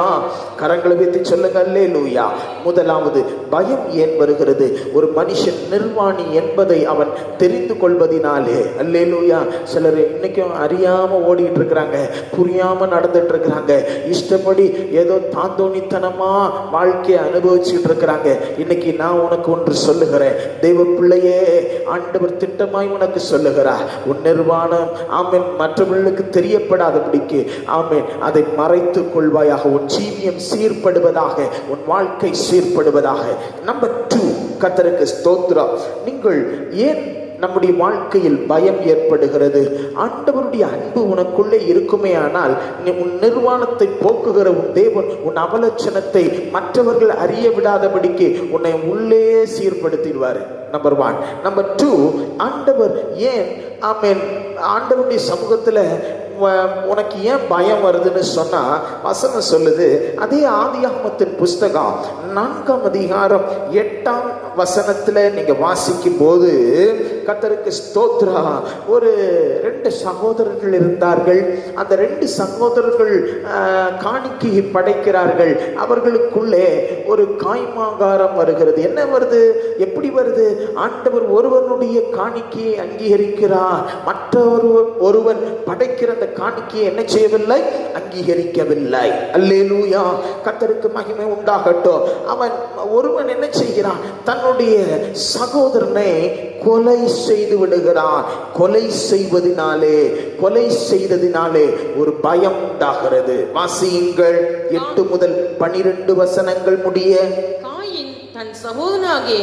கரங்களை வைத்து சொல்லுங்க அல்லேலூயா. முதலாவது, பயம் ஏன் வருகிறது? ஒரு மனுஷன் நிர்வாணி என்பதை அவன் தெரிந்து கொள்வதினாலே. அல்லேலூயா. சிலர் இன்னைக்கும் அறியாம ஓடிட்டு இருக்கிறாங்க, புரியாம நடந்துட்டு இருக்கிறாங்க, இஷ்டப்படி ஏதோ தாந்தோணித்தனமா வாழ்க்கையை அனுபவிச்சுட்டு இருக்கிறாங்க. இன்னைக்கு நான் உனக்கு ஒன்று சொல்லுகிறேன், தெய்வ பிள்ளையே, ஆண்டவர் திட்டமாய் உனக்கு சொல்லுகிறார், உன் நிர்வாணம் ஆமென் மற்றவர்களுக்கு தெரியப்படாதபடிக்கு ஆமென் அதை மறைத்துக் கொள்வாயாக. உன் ஜீவியம் சீர்படுவதாக, உன் வாழ்க்கை சீர்படுவதாக. நம்பர் 2, கர்த்தருக்கு ஸ்தோத்திரம். நீங்கள் ஏன் நம்முடைய வாழ்க்கையில் பயம் ஏற்படுகிறது. ஆண்டவருடைய அன்பு உனக்குள்ளே இருக்குமே ஆனால் உன் நிர்வாணத்தை போக்குகிற உன் தேவன் உன் அவலட்சணத்தை மற்றவர்கள் அறிய விடாதபடிக்கு உன்னை உள்ளே சீர்படுத்திடுவார். நம்பர் 1. நம்பர் 2, ஆண்டவர் ஏன் ஆண்டவருடைய சமூகத்துல உனக்கு ஏன் பயம் வருதுன்னு சொன்னா வசனம் சொல்லுது. அதே ஆதியாகமத்தின் புஸ்தகம் 4ஆம் அதிகாரம் 8ஆம் வசனத்துல நீங்க வாசிக்கும் போது, கர்த்தருக்கு ஸ்தோத்ரா, ஒரு 2 சகோதரர்கள் இருந்தார்கள். அந்த 2 சகோதரர்கள் காணிக்கையை படைக்கிறார்கள். அவர்களுக்குள்ளே ஒரு காய்மாகாரம் வருகிறது. என்ன வருது? எப்படி வருது? ஆண்டவர் ஒருவனுடைய காணிக்கையை அங்கீகரிக்கிறார், ஒருவன் படைக்கிற அந்த காணிக்கையை என்ன செய்யவில்லை? அங்கீகரிக்கவில்லை. அல்லேலூயா, கர்த்தருக்கு மகிமை உண்டாகட்டும். ஒருவன் என்ன செய்கிறான்? தன்னுடைய சகோதரனை கொலை செய்து விடுகிறான். கொலை செய்ததினாலே ஒரு பயம் உண்டாகிறது. வாசியுங்கள் 8 முதல் 12 வசனங்கள் முடிய. தன் சகோதரனாகிய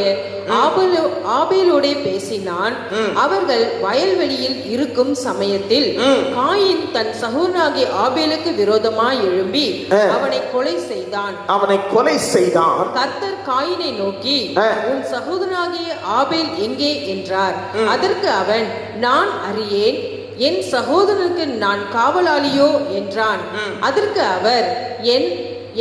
ஆபேலோடே பேசினான். அவர்கள் வயல்வெளியில் இருக்கும் சமயத்தில் காயின் தன் சகோதரனாகிய ஆபேலுக்கு விரோதமாய் எழும்பி அவனை கொலை செய்தான். கர்த்தர் காயினை நோக்கி, உன் சகோதரனாகிய ஆபேல் எங்கே என்றார். அதற்கு அவன், நான் அறியேன், என் சகோதரனுக்கு நான் காவலாளியோ என்றான். அதற்கு அவர்,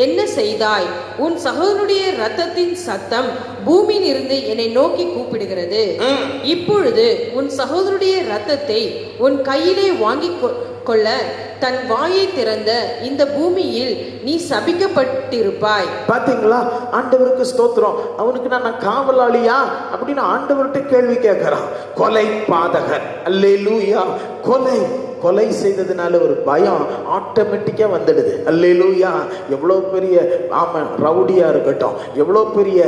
என்ன செய்தாய்? உன் சகோதரனுடைய இரத்தத்தின் சத்தம் பூமியில் இருந்து என்னை நோக்கி கூப்பிடுகிறது. இப்பொழுது உன் சகோதரனுடைய இரத்தத்தை உன் கையிலே வாங்கி கொள்ள தன் வாயை திறந்த இந்த பூமியில் நீ சபிக்கப்பட்டிருப்பாய். பாத்தீங்களா? ஆண்டவருக்கு ஸ்தோத்திரம். அவனுக்கு நான் காவலாளியா அப்படின்னு ஆண்டவர்கிட்ட கேள்வி கேட்கிறான். கொலை பாதகன். அல்லேலூயா. கொலை செய்ததுனால ஒரு பயம் ஆட்டோமேட்டிக்கா வந்துடுது. அல்லேலூயா. எவ்வளவு பெரிய ரவுடியா இருக்கட்டும், எவ்வளவு பெரிய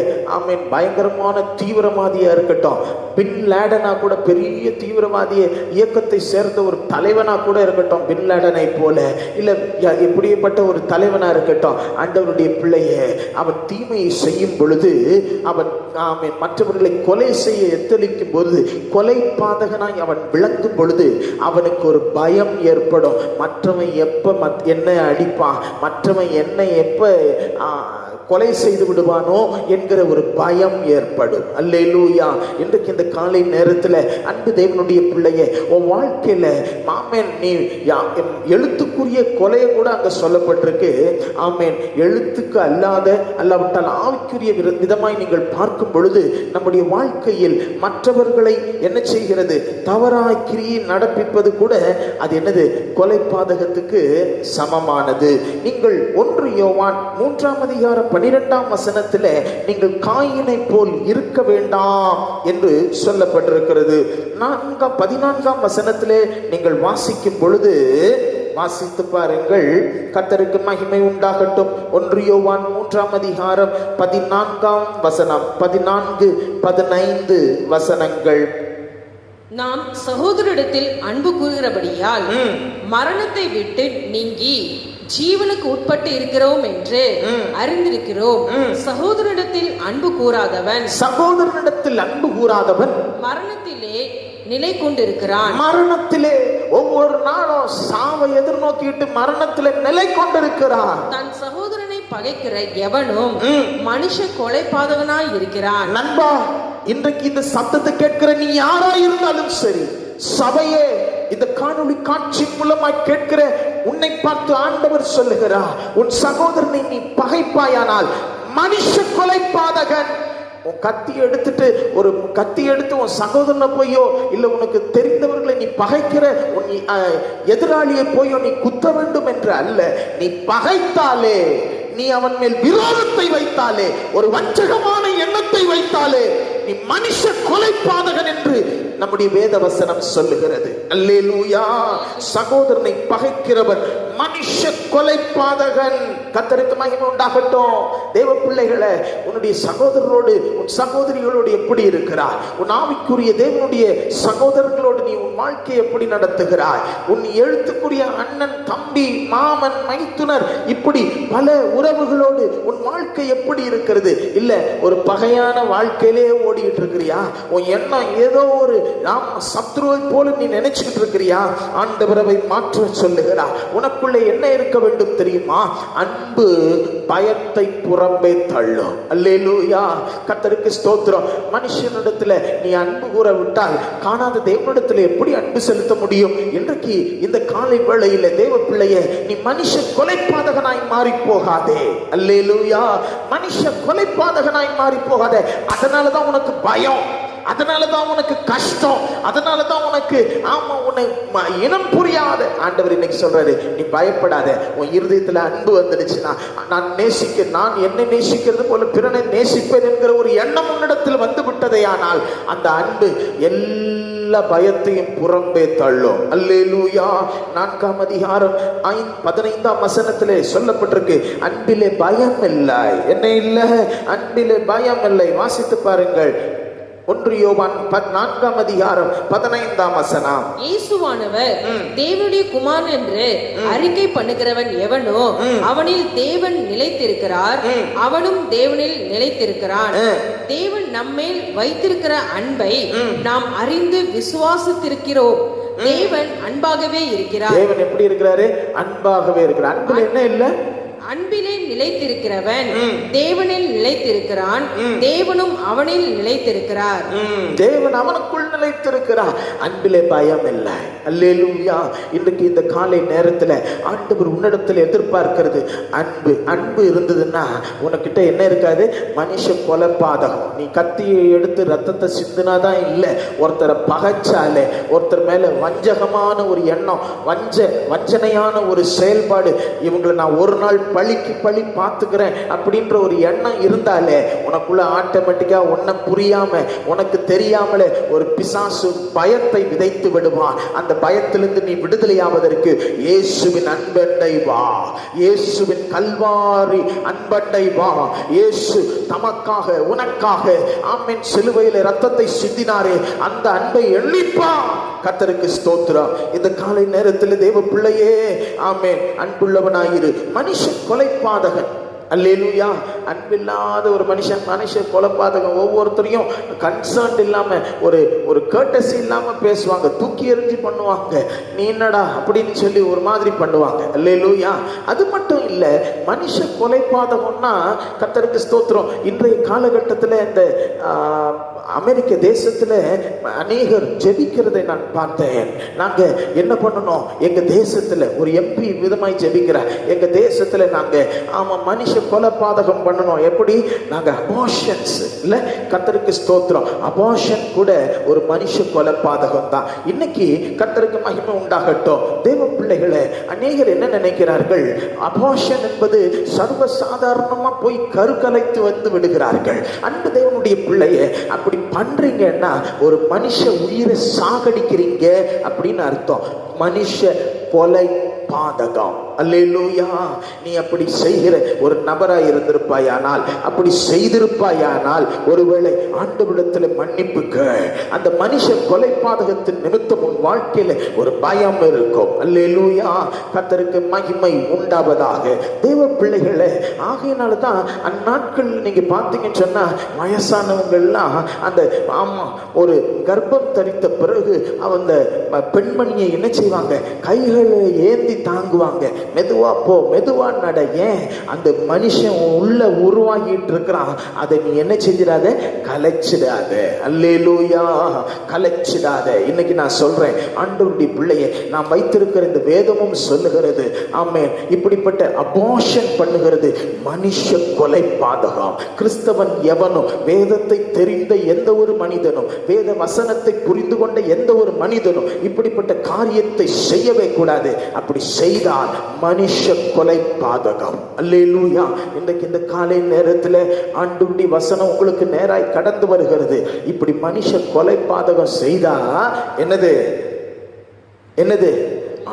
பயங்கரமான தீவிரவாதியா இருக்கட்டும், பின் லேடனா கூட பெரிய தீவிரவாதிய இயக்கத்தை சேர்ந்த ஒரு தலைவனா கூட இருக்கட்டும், பின் லேடனை போல இல்ல எப்படிப்பட்ட ஒரு தலைவனா இருக்கட்டும், ஆண்டவருடைய பிள்ளைய அவன் தீமையை செய்யும் பொழுது, அவன் மற்றவர்களை கொலை செய்ய எத்தளிக்கும் பொழுது, கொலை பாதகனாய் அவன் விளங்கும் பொழுது அவனுக்கு ஒரு பயம் ஏற்படும். மற்றவன் எப்ப என்ன அடிப்பான், மற்றவன் என்ன எப்ப கொலை செய்து விடுவானோ என்கிற ஒரு பயம் ஏற்படும். அல்லேலூயா. இன்றைக்கு இந்த காலை நேரத்தில் அன்பு தேவனுடைய பிள்ளையே, உன் வாழ்க்கையில நீ எழுத்துக்குரிய கொலையை கூட அங்க சொல்லப்பட்டிருக்கு. எழுத்துக்கு அல்லாவிட்டால் ஆவிக்குரிய விதமாய் நீங்கள் பார்க்கும் பொழுது நம்முடைய வாழ்க்கையில் மற்றவர்களை என்ன செய்கிறது? தவறாய் கிரியை நடப்பிப்பது கூட அது என்னது? கொலை பாதகத்துக்கு சமமானது. நீங்கள் 1 யோவான் 3ஆம் அதிகாரம் 12ஆம் வசனத்தில் நீங்கள் காயினை போல் இருக்க வேண்டாம் என்று சொல்லப்பட்டிருக்கிறது. 14ஆம் வசனத்திலே நீங்கள் வாசிக்கும் பொழுது, வாசித்து பாருங்கள். கர்த்தருக்கு மகிமை உண்டாகட்டும். 1 யோவான் 3ஆம் அதிகாரம் 14ஆம் வசனம், 14, 15 வசனங்கள். நாம் சகோதரிடத்தில் அன்பு கூறுகிறபடியால் மரணத்தை விட்டு நீங்கி ஜீவனுக்கு உட்பட்டு இருக்கிறோம் என்று அறிந்திருக்கிறோம். சகோதரனிடத்தில் அன்பு கூறாதவன் மரணத்திலே நிலை கொண்டிருக்கிறான். மரணத்திலே ஒவ்வொரு நாளும் சாவை எதிர்நோக்கிட்டு மரணத்திலே நிலை கொண்டிருக்கிறான். தன் சகோதரனை பகைக்கிற எவனும் மனுஷ கொலை பாதகனாய் இருக்கிறான். நண்பா, இன்றைக்கு இந்த சத்தத்தை கேட்கிற நீ யாரா இருந்தாலும் சரி, சபையே, இந்த காணொளி காட்சி மூலமாய் கேட்கிற உன்னை பார்த்து ஆண்டவர் சொல்லுகிறார், உன் சகோதரனை நீ பகைப்பாயானால் மனுஷ கொலை பாதகன். உன் கத்தி எடுத்து உன் சகோதரனை போயோ இல்ல உனக்கு தெரிந்தவர்களை நீ பகைக்கிற எதிராளியை போயோ நீ குத்த வேண்டும் என்று அல்ல. நீ பகைத்தாலே, நீ அவன் மேல் விரோதத்தை வைத்தாலே, ஒரு வஞ்சகமான எண்ணத்தை வைத்தாலே, நீ மனுஷ கொலை பாதகன் என்று நம்முடைய வேத வசனம் சொல்லுகிறது. அல்லேலூயா. சகோதரனை பகைக்கிறவன் மனுஷ மனுஷ கொலைபாதகன். கர்த்தருக்கு மகிமை உண்டாகட்டும். தேவ பிள்ளைகளை, உன்னுடைய சகோதரரோடு உன் சகோதரிகளோடு எப்படி இருக்கிறாய்? உன் ஆவிக்குரிய தேவனுடைய சகோதரர்களோடு நீ உன் வாழ்க்கையை எப்படி நடத்துகிறாய்? உன் எழுத்துக்குரிய அண்ணன், தம்பி, மாமன், மைத்துனர், இப்படி பல உறவுகளோடு உன் வாழ்க்கை எப்படி இருக்கிறது? இல்ல ஒரு பகையான வாழ்க்கையிலே ஓடிட்டு இருக்கிறியா? உன் எண்ணம் ஏதோ ஒரு சத்ருவை போல நீ நினைச்சுக்கிட்டு இருக்கிறியா? ஆண்டவரை மாற்ற சொல்லுகிறார். உனக்குள்ளே என்ன இருக்க வேண்டும் தெரியுமா? அன்பு பயத்தை புறம்பே தள்ளும். அல்லேலூயா. கர்த்தருக்கு ஸ்தோத்திரம். மனுஷனிடத்துல நீ அன்பு கூற விட்டால் காணாத தேவனிடத்துல எப்படி அன்பு செலுத்த முடியும்? இன்றைக்கு இந்த காலை வேளையில தேவ பிள்ளையே, நீ மனுஷ கொலைபாதகனாய் மாறி போகாதே. அல்லேலூயா. மனுஷ கொலைபாதகனாய் மாறி போகாதே. அதனாலதான் உனக்கு பயம், அதனாலதான் உனக்கு கஷ்டம், அதனாலதான் உனக்கு உன்னை இனம் புரியாத. ஆண்டவர் இன்னைக்கு சொல்றாரு, நீ பயப்படாத. உன் இருதயத்துல அன்பு வந்துடுச்சுன்னா, நான் என்னை நேசிக்கிறது போல பிறனை நேசிப்பேன் என்கிற ஒரு எண்ணம் உன்னிடத்தில் வந்து விட்டதேயானால் அந்த அன்பு எல்லா பயத்தையும் புறம்பே தள்ளும். அல்லேலூயா. 4ஆம் அதிகாரம் 15ஆம் வசனத்திலே சொல்லப்பட்டிருக்கு, அன்பிலே பயம் இல்லை. என்ன இல்லை? அன்பிலே பயம் இல்லை. வாசித்து பாருங்கள். 1 யோவான் 4ஆம் அதிகாரம் 15ஆம் வசனம். இயேசுவானவர் தேவனுடைய குமாரன் என்று அறிக்கை பண்ணுகிறவன் எவனோ அவனில் தேவன் நிலைத்திருக்கிறார், அவனும் தேவனில் நிலைத்திருக்கிறான். தேவன் நம்மேல் வைத்திருக்கிற அன்பை நாம் அறிந்து விசுவாசித்திருக்கிறோம். தேவன் அன்பாகவே இருக்கிறார். தேவன் எப்படி இருக்கிறாரு? அன்பாகவே இருக்கிறார். அன்புல என்ன இல்ல? அன்பிலே நிலைத்திருக்கிறவன் தேவனில் நிலைத்திருக்கிறான், தேவனும் அவனில் நிலைத்திருக்கிறார். தேவன் அவனுக்குள் நிலைத்திருக்கிறார். அன்பிலே பயம் இல்லை. அல்லேலூயா. இன்றைக்கு இந்த காலை நேரத்தில் ஆண்டவர் உன்னிடத்தில் எதிர்பார்க்கிறது அன்பு. அன்பு இருந்ததுன்னா உனக்கிட்ட என்ன இருக்காது? மனுஷ கொலைபாதகம். நீ கத்தியை எடுத்து ரத்தத்தை சிந்தினாதான் இல்லை. ஒருத்தரை பகைச்சாலே, ஒருத்தர் மேல வஞ்சகமான ஒரு எண்ணம், வஞ்சனையான ஒரு செயல்பாடு, இவங்களை நான் ஒரு நாள் பழிக்கு பழி பார்த்துக்கிறேன் அப்படின்ற ஒரு எண்ணம் இருந்தாலே உனக்குள்ள ஆட்டோமேட்டிக்கா உன்னை புரியாம, உனக்கு தெரியாமலே ஒரு பிசாசு பயத்தை விதைத்து விடுவான். அந்த பயத்திலிருந்து நீ விடுதலையாவதற்கு இயேசுவின் அன்பண்டை வா, இயேசுவின் கல்வாரி அன்பண்டை வா. இயேசு தமக்காக உனக்காக ஆமென் சிலுவையில ரத்தத்தை சிந்தினாரே, அந்த அன்பை எண்ணிப்பா. கர்த்தருக்கு ஸ்தோத்திரம். இந்த காலை நேரத்தில் தேவ பிள்ளையே, ஆமென், அன்புள்ளவனாயிரு. மனுஷ கொலைபாதகன். அல்லேலூயா. அன்பில்லாத ஒரு மனுஷ கொலைபாதகம். ஒவ்வொருத்தரையும் கன்சர்ன் இல்லாம, ஒரு கர்ட்டசி இல்லாம பேசுவாங்க, தூக்கி எறிஞ்சு பண்ணுவாங்க. நீ என்னடா அப்படின்னு சொல்லி ஒரு மாதிரி பண்ணுவாங்க. அல்லேலூயா. அது மட்டும் இல்ல, மனுஷ கொலைபாதகம்னா கர்த்தருக்கு ஸ்தோத்திரம். இன்றைய காலகட்டத்தில் இந்த அமெரிக்க தேசத்துல அநேகர் ஜெபிக்கிறதை நான் பார்த்தேன். நாங்க என்ன பண்ணணும்? எங்க தேசத்துல ஒரு எம்பி விதமாய் ஜெபிக்கிறார். எங்க தேசத்துல நாங்க மனுஷ கொலைபாதகம் பண்ணணும். எப்படி? நாங்க அபார்ஷன்ஸ் இல்ல. கர்த்தருக்கு ஸ்தோத்திரம். அபார்ஷன் கூட ஒரு மனுஷ கொலைபாதகம் தான். இன்னைக்கு கர்த்தருக்கு மகிமை உண்டாகட்டும். தேவ பிள்ளைகளை, அநேகர் என்ன நினைக்கிறார்கள்? அபார்ஷன் என்பது சர்வ சாதாரணமா போய் கருக்கலைத்து வந்து விடுகிறார்கள். அன்பு தேவனுடைய பிள்ளையை, அப்படி பண்றீங்கன்னா ஒரு மனுஷ உயிரை சாகடிக்கிறீங்க அப்படின்னு அர்த்தம். மனுஷ கொலை பாதகம். அல்லேலூயா. நீ அப்படி செய்கிற ஒரு நபராய் இருந்திருப்பாயானால், அப்படி செய்திருப்பாயானால், ஒருவேளை ஆண்டவரிடத்தில் மன்னிப்புக்க அந்த மனுஷ கொலை பாதகத்தின் நிமித்தம் உன் வாழ்க்கையில ஒரு பயம் இருக்கும். அல்லேலூயா. கர்த்தருக்கு மகிமை உண்டாவதாக. தேவ பிள்ளைகளை, ஆகையினால தான் அந்நாட்கள் நீங்க பார்த்தீங்கன்னு சொன்னா வயசானவங்கள்லாம் அந்த ஒரு கர்ப்பம் தரித்த பிறகு அந்த பெண்மணியை என்ன செய்வாங்க? கைகளை ஏந்தி தாங்குவாங்க. மெதுவா போ, மெதுவா நட. ஏன்? அந்த மனுஷன் உள்ள உருவாகிட்டு இருக்கிறான். அதை நீ என்ன செஞ்சிடாத? கலைச்சிடாத. அல்லேலூயா. கலைச்சிடாத. இன்னைக்கு நான் சொல்றேன், ஆண்டவருடைய பிள்ளையை, நான் வைத்திருக்கிற இந்த வேதமும் சொல்லுகிறது, ஆமென், இப்படிப்பட்ட அபார்ஷன் பண்ணுகிறது மனுஷ கொலை பாதகம். கிறிஸ்தவன் எவனும், வேதத்தை தெரிந்த எந்த ஒரு மனிதனும், வேத வசனத்தை புரிந்து கொண்ட எந்த ஒரு மனிதனும் இப்படிப்பட்ட காரியத்தை செய்யவே கூடாது. அப்படி செய்தால் மனுஷ கொலை பாதகம். அல்லேலூயா. இன்றைக்கு இந்த காலை நேரத்தில் ஆண்டவருடைய வசனம் உங்களுக்கு நேராய் கடந்து வருகிறது. இப்படி மனுஷ கொலை பாதகம் செய்தா என்னது?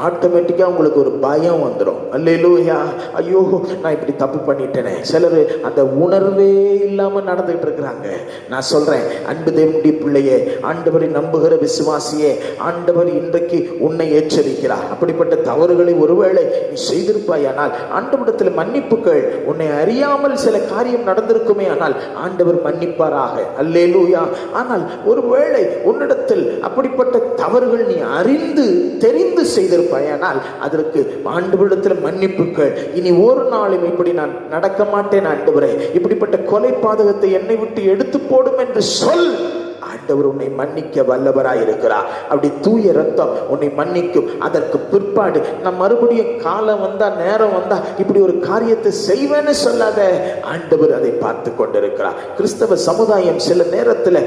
ஆட்டோமேட்டிக்கா உங்களுக்கு ஒரு பயம் வந்துடும். அல்லேலூயா. ஐயோ நான் இப்படி தப்பு பண்ணிட்டேனே. சிலர் அந்த உணர்வே இல்லாம நடந்துகிட்டு இருக்கிறாங்க. நான் சொல்றேன், அன்பு தேவனுடைய பிள்ளையே, ஆண்டவரை நம்புகிற விசுவாசியே, ஆண்டவர் இன்றைக்கு உன்னை எச்சரிக்கிறார். அப்படிப்பட்ட தவறுகளை ஒருவேளை நீ செய்திருப்பாயானால் ஆண்டவரிடத்தில் மன்னிப்புகள். உன்னை அறியாமல் சில காரியம் நடந்திருக்குமே, ஆனால் ஆண்டவர் மன்னிப்பாராக. அல்லேலூயா. ஆனால் ஒருவேளை உன்னிடத்தில் அப்படிப்பட்ட தவறுகள் நீ அறிந்து தெரிந்து செய்திருப்பாயானால் அதற்கு ஆண்டவரிடத்தில் மன்னிப்புகள். இனி ஒரு நாளும் இப்படி நான் நடக்க மாட்டேன் ஆண்டவரே, இப்படிப்பட்ட கொலை பாதகத்தை என்னை விட்டு எடுத்து போடும் என்று சொல். ஆண்டவர் உன்னை மன்னிக்க வல்லவராய் இருக்கிறார். அப்படி தூய ரத்தம் உன்னை மன்னிக்கும். அதற்கு பிற்பாடு நான் மறுபடியும் காலம் வந்தா நேரம் வந்தா இப்படி ஒரு காரியத்தை செய்வேன்னு சொல்லாத. ஆண்டவர் அதை பார்த்து கொண்டிருக்கிறார். கிறிஸ்தவ சமுதாயம் சில நேரத்தில்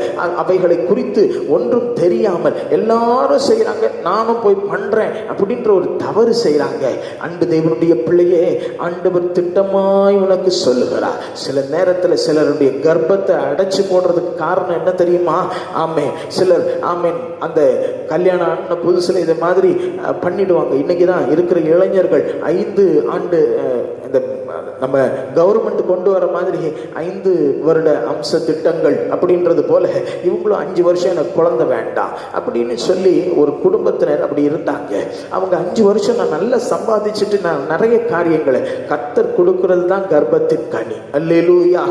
அவைகளை குறித்து ஒன்றும் தெரியாமல் எல்லாரும் செய்யறாங்க, நானும் போய் பண்றேன் அப்படின்ற ஒரு தவறு செய்யறாங்க. அன்பு தேவனுடைய பிள்ளையே, ஆண்டவர் திட்டமாய் உனக்கு சொல்லுகிறார். சில நேரத்தில் சிலருடைய கர்ப்பத்தை அடைச்சு போடுறதுக்கு காரணம் என்ன தெரியுமா? ஆமே, சிலர் ஆமேன் அந்த கல்யாணம் புதுசுல இதை மாதிரி பண்ணிடுவாங்க. இன்னைக்கு தான் இருக்கிற இளைஞர்கள் 5 ஆண்டு இந்த நம்ம கவர்மெண்ட் கொண்டு வர மாதிரி 5 வருட அம்ச திட்டங்கள் அப்படின்றது போல இவங்களும் 5 வருஷம் எனக்கு குழந்தை வேண்டாம் அப்படின்னு சொல்லி ஒரு குடும்பத்தினர் அப்படி இருந்தாங்க. அவங்க 5 வருஷம் நான் நல்லா சம்பாதிச்சுட்டு நான் நிறைய காரியங்களை கர்த்தர் கொடுக்கிறது தான் கர்ப்பத்தின் கனி. அல்லேலூயா.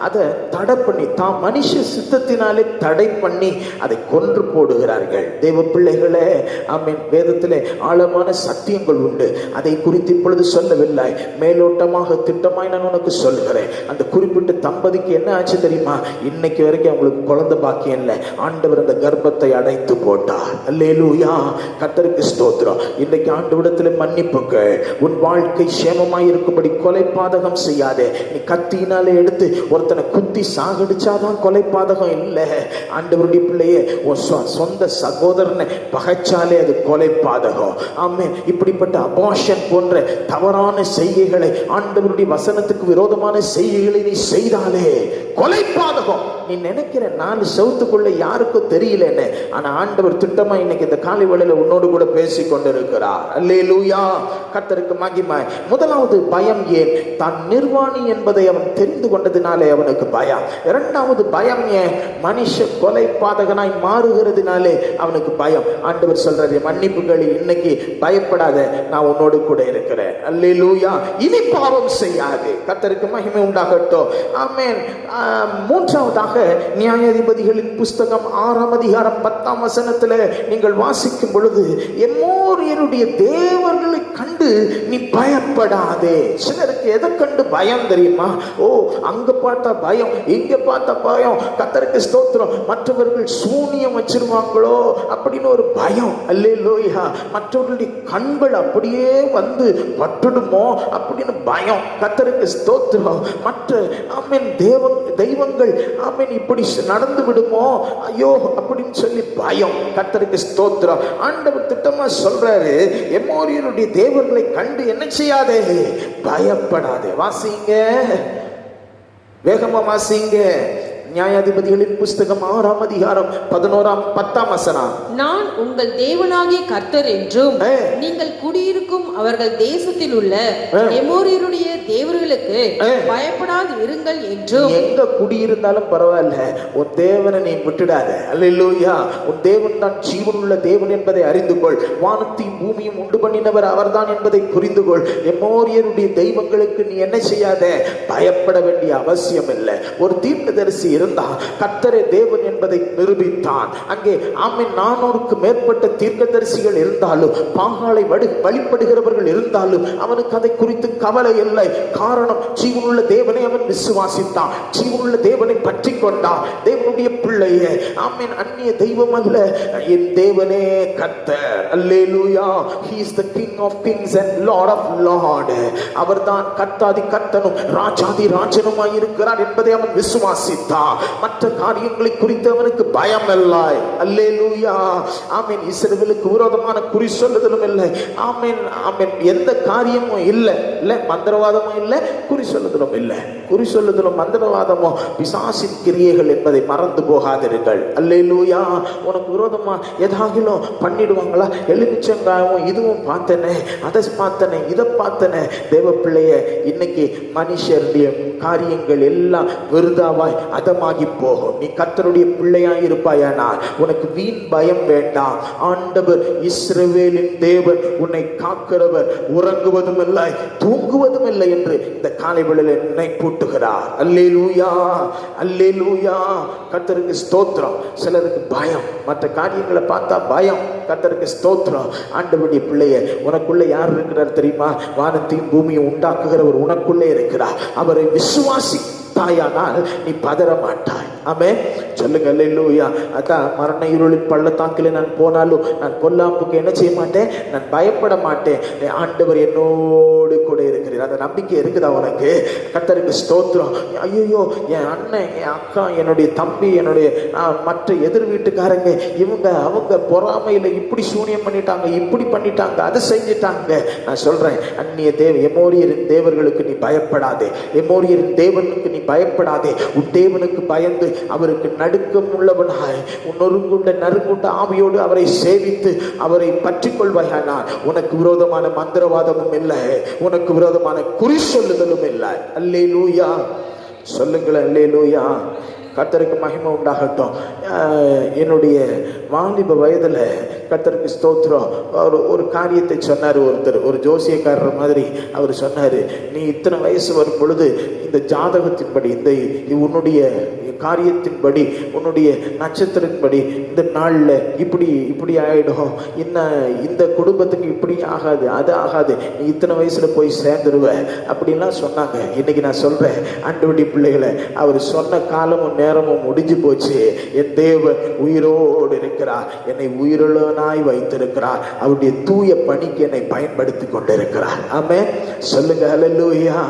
அதை தடை பண்ணி தான் மனுஷ சித்தத்தினாலே தடை பண்ணி அதை கொன்று போடுகிறார்கள். தேவ பிள்ளைகளே, ஆமீன், வேதத்திலே ஆழமான சத்தியங்கள் உண்டு. அதை குறித்து இப்பொழுது சொல்லவில்லை, மேலோட்டமாக திட்டமாய் நான் உனக்கு சொல்கிறேன். அந்த குறிப்பிட்ட தம்பதிக்கு என்ன ஆச்சு தெரியுமா? இன்னைக்கு வரைக்கும் அவங்களுக்கு குழந்தை பாக்கியம் இல்லை. ஆண்டவர் அந்த கர்ப்பத்தை அடைத்து போட்டார். அல்லேலூயா. கர்த்தருக்கு ஸ்தோத்திரம். இன்றைக்கு ஆண்டவரிடத்தில் மன்னிப்புகள். உன் வாழ்க்கை சேமமாய் இருக்கும்படி கொலை பாதகம் செய்யாதே. நீ கத்தியினாலே எடுத்து ஒருத்தனை குத்தி சாகடிச்சாதான் கொலை பாதகம் இல்லை. ஆண்டவருடைய பிள்ளையே, சொந்த சகோதரனை பகைச்சாலே அது கொலை பாதகம். ஆமென். இப்படிப்பட்ட அபார்ஷன் போன்ற தவறான செய்கைகளை, ஆண்டவருடைய வசனத்துக்கு விரோதமான செய்கைகளை நீ செய்தாலே கொலை பாதகம். நீ நினைக்கிற 4 செவுத்துக்குள்ள யாருக்கும் தெரியலன்னு, ஆனா ஆண்டவர் திட்டமா இன்னைக்கு இந்த காலை வேளையில உன்னோடு கூட பேசி கொண்டிருக்கிறார். அல்லேலூயா. கர்த்தருக்கு மகிமை. முதலாவது பயம் ஏன்? தான் நிர்வாணி என்பதை அவன் தெரிந்து கொண்டதினாலே அவனுக்கு பயம். இரண்டாவது பயம் ஏன்? மனுஷ கொலை பாதகனாய் மாறுகிறதுனாலே அவனுக்கு பயம். ஆண்டவர் சொல்றாரு, மன்னிப்புகள் இன்னைக்கு பயப்படாத, நான் உன்னோடு கூட இருக்கிறேன். அல்லேலூயா. இனி பாவம் செய்யாது. கர்த்தருக்கு மகிமை உண்டாகட்டும். ஆமென். மூன்றாவதாக நியாயாதிபதிகளின் புஸ்தகம் 6ஆம் அதிகாரம் 10ஆம் வசனத்தில் நீங்கள் வாசிக்கும் பொழுது, எம்மோரியருடைய தேவர்களை கண்டு நீ பயப்படாதே. சிலருக்கு எதை கண்டு பயம் தெரியுமா? ஓ, அங்க பார்த்தா பயம், இங்க பார்த்தா பயம். கர்த்தருக்கு ஸ்தோத்திரம். மற்றவர்கள் சூனியம் வச்சிருவாங்களோ அப்படின்னு ஒரு பயம். அல்லேலூயா. மற்றவர்களுடைய கண்கள் அப்படியே வந்து பட்டுடுமோ அப்படின்னு பயம். கர்த்தருக்கு ஸ்தோத்திரம். மற்ற ஆமென் தெய்வங்கள் ஆமென் இப்படி நடந்து விடுமோ ஐயோ அப்படின்னு சொல்லி பயம். கர்த்தருக்கு ஸ்தோத்திரம். ஆண்டவர் திட்டமா சொல்றாரு, எம்மோரியருடைய தேவர்களை கண்டு என்ன செய்யாதே? பயப்படாதே. வாசிங்க, வேகமா வாசிங்க. நியாயாதிபதிகளின் புஸ்தகம் 6ஆம் அதிகாரம் 10ஆம் வசனம். நான் உங்கள் தேவனாகிய கர்த்தர் என்றும் நீங்கள் குடியிருக்கும் அவர்கள் தேசத்தில் உள்ள எமோரியருடைய தேவர்களுக்கு பயப்படாது இருங்கள் என்றும். எங்க குடியிருந்தாலும் பரவாயில்ல, உன் தேவனை நீ விட்டுடாத. அல்லேலூயா. உன் தேவன் தான் ஜீவனுள்ள தேவன் என்பதை அறிந்து கொள். வானத்தையும் பூமியும் உண்டு பண்ணினவர் அவர்தான் என்பதை புரிந்து கொள். எமோரியருடைய தெய்வங்களுக்கு நீ என்ன செய்யாத? பயப்பட வேண்டிய அவசியம் இல்லை. ஒரு தீர்க்கதரிசி கர்த்தரே தேவன் என்பதை நிரூபித்தான். அங்கே ஆமென் 400க்கு மேற்பட்ட தீர்க்கதரிசிகள் இருந்தாலும், பாகாலை வழிபடுகிறவர்கள் இருந்தாலும் அவனுக்கு அதை குறித்து கவலை இல்லை. காரணம், ஜீவனுள்ள தேவனை அவன் விசுவாசித்தான். ஜீவனுள்ள தேவனை பற்றி கொண்டான். தேவனுடைய பிள்ளையே, ஆமென், அந்நிய தெய்வம் அல்ல, என் தேவனே கர்த்தர். அல்லேலூயா. He is the King of kings and Lord of lords. அவர்தான் கர்த்தாதி கர்த்தனும் ராஜாதி ராஜனுமாய் இருக்கிறார் என்பதை அவன் விசுவாசித்தான். மற்ற காரியங்களை குறித்து அவனுக்கு பயம் இல்லை. அல்லேலூயா. ஆமென். இஸ்ரவேலுக்கு விரோதமான குறி சொல்லுதலும் இல்லை. ஆமென் ஆமென். எந்த காரியமும் இல்லை, மந்திரவாதமும் இல்லை, குறி சொல்லுதலும் இல்லை. குறி சொல்லுதலும் மந்திரவாதமும் பிசாசின் கிரியைகள் என்பதை மறந்து போகாதீர்கள். அல்லேலூயா. உனக்கு விரோதமா ஏதாகிலும் பண்ணிடுவாங்களா? எலுமிச்சங்காயும் இதுவும் பார்த்தனே, அதை பார்த்தனே, இதை பார்த்தனே. தேவ பிள்ளைய, இன்னைக்கு மனுஷருடைய காரியங்கள் எல்லாம் விருதாவாய் அதமாகி போகும். நீ கர்த்தருடைய பிள்ளையாய் இருப்பாயானால் உனக்கு வீண் பயம் வேண்டாம். ஆண்டவர் இஸ்ரவேலின் தேவன், உன்னை காக்கிறவர், உறங்குவதும் இல்லை தூங்குவதும் இல்லை என்று இந்த காலை வேளையிலே நினைப்பூட்டுகிறார். அல்லேலூயா, அல்லேலூயா. கர்த்தருக்கு ஸ்தோத்திரம். சிலருக்கு பயம், மற்ற காரியங்களை பார்த்தா பயம். கர்த்தருக்கு ஸ்தோத்திரம். ஆண்டவருடைய பிள்ளைய, உனக்குள்ள யார் இருக்கிறார் தெரியுமா? வானத்தையும் பூமியை உண்டாக்குகிறவர் உனக்குள்ளே இருக்கிறார். அவரை விசுவாசித்தாயானால் நீ பதற மாட்டாய். ஆமென். சொல்லுங்க அல்லேலூயா. அதான் மரண இருளின் பள்ளத்தாக்கிலே நான் போனாலும் நான் பொல்லாப்புக்கு என்ன செய்ய மாட்டேன், நான் பயப்பட மாட்டேன். ஆண்டவர் என்னோடு கூட இருக்கிறார். அந்த நம்பிக்கை இருக்குதா உனக்கு? கர்த்தருக்கு ஸ்தோத்திரம். ஐயோ, என் அண்ணன், என் அக்கா, என்னுடைய தம்பி, என்னுடைய மற்ற எதிர் வீட்டுக்காரங்க, இவங்க அவங்க பொறாமையில இப்படி சூனியம் பண்ணிட்டாங்க, இப்படி பண்ணிட்டாங்க, அதை செஞ்சிட்டாங்க. நான் சொல்றேன், அந்நிய எமோரியரின் தேவர்களுக்கு நீ பயப்படாதே. எமோரியரின் தேவனுக்கு நீ பயப்படாதே. உன் தேவனுக்கு பயந்து அவருக்கு நடுக்கம் உள்ளவனாய் நொறுங்குண்ட நறுங்குண்ட ஆவியோடு அவரை சேவித்து அவரை பற்றி கொள்வாயானால் உனக்கு விரோதமான மந்திரவாதமும் இல்லை, உனக்கு விரோதமான குறி சொல்லுதலும் இல்லை. அல்லேலூயா. சொல்லுங்களேன் அல்லேலூயா. கர்த்தருக்கு மகிமை உண்டாகட்டும். என்னுடைய வாலிப வயதில் கர்த்தருக்கு ஸ்தோத்திரம், ஒரு காரியத்தை சொன்னார். ஒருத்தர், ஒரு ஜோசியக்காரர் மாதிரி அவர் சொன்னார், நீ இத்தனை வயசு வரும் பொழுது இந்த ஜாதகத்தின்படி, இந்த உன்னுடைய காரியத்தின்படி, உன்னுடைய நட்சத்திரத்தின்படி இந்த நாளில் இப்படி இப்படி ஆகிடும், இந்த குடும்பத்துக்கு இப்படி ஆகாது, அது ஆகாது, நீ இத்தனை வயசில் போய் சேர்ந்துருவ அப்படின்லாம் சொன்னாங்க. இன்னைக்கு நான் சொல்கிறேன், ஆண்டவருடைய பிள்ளைகளை, அவர் சொன்ன காலமும் நேரமும் முடிஞ்சு போச்சு. என் தேவன் உயிரோடு இருக்கிறார், என்னை உயிருள்ளவனாய் வைத்திருக்கிறார், அவருடைய தூய பணிக்கு என்னை பயன்படுத்தி கொண்டிருக்கிறார். ஆமென். சொல்லுங்க அல்லேலூயா.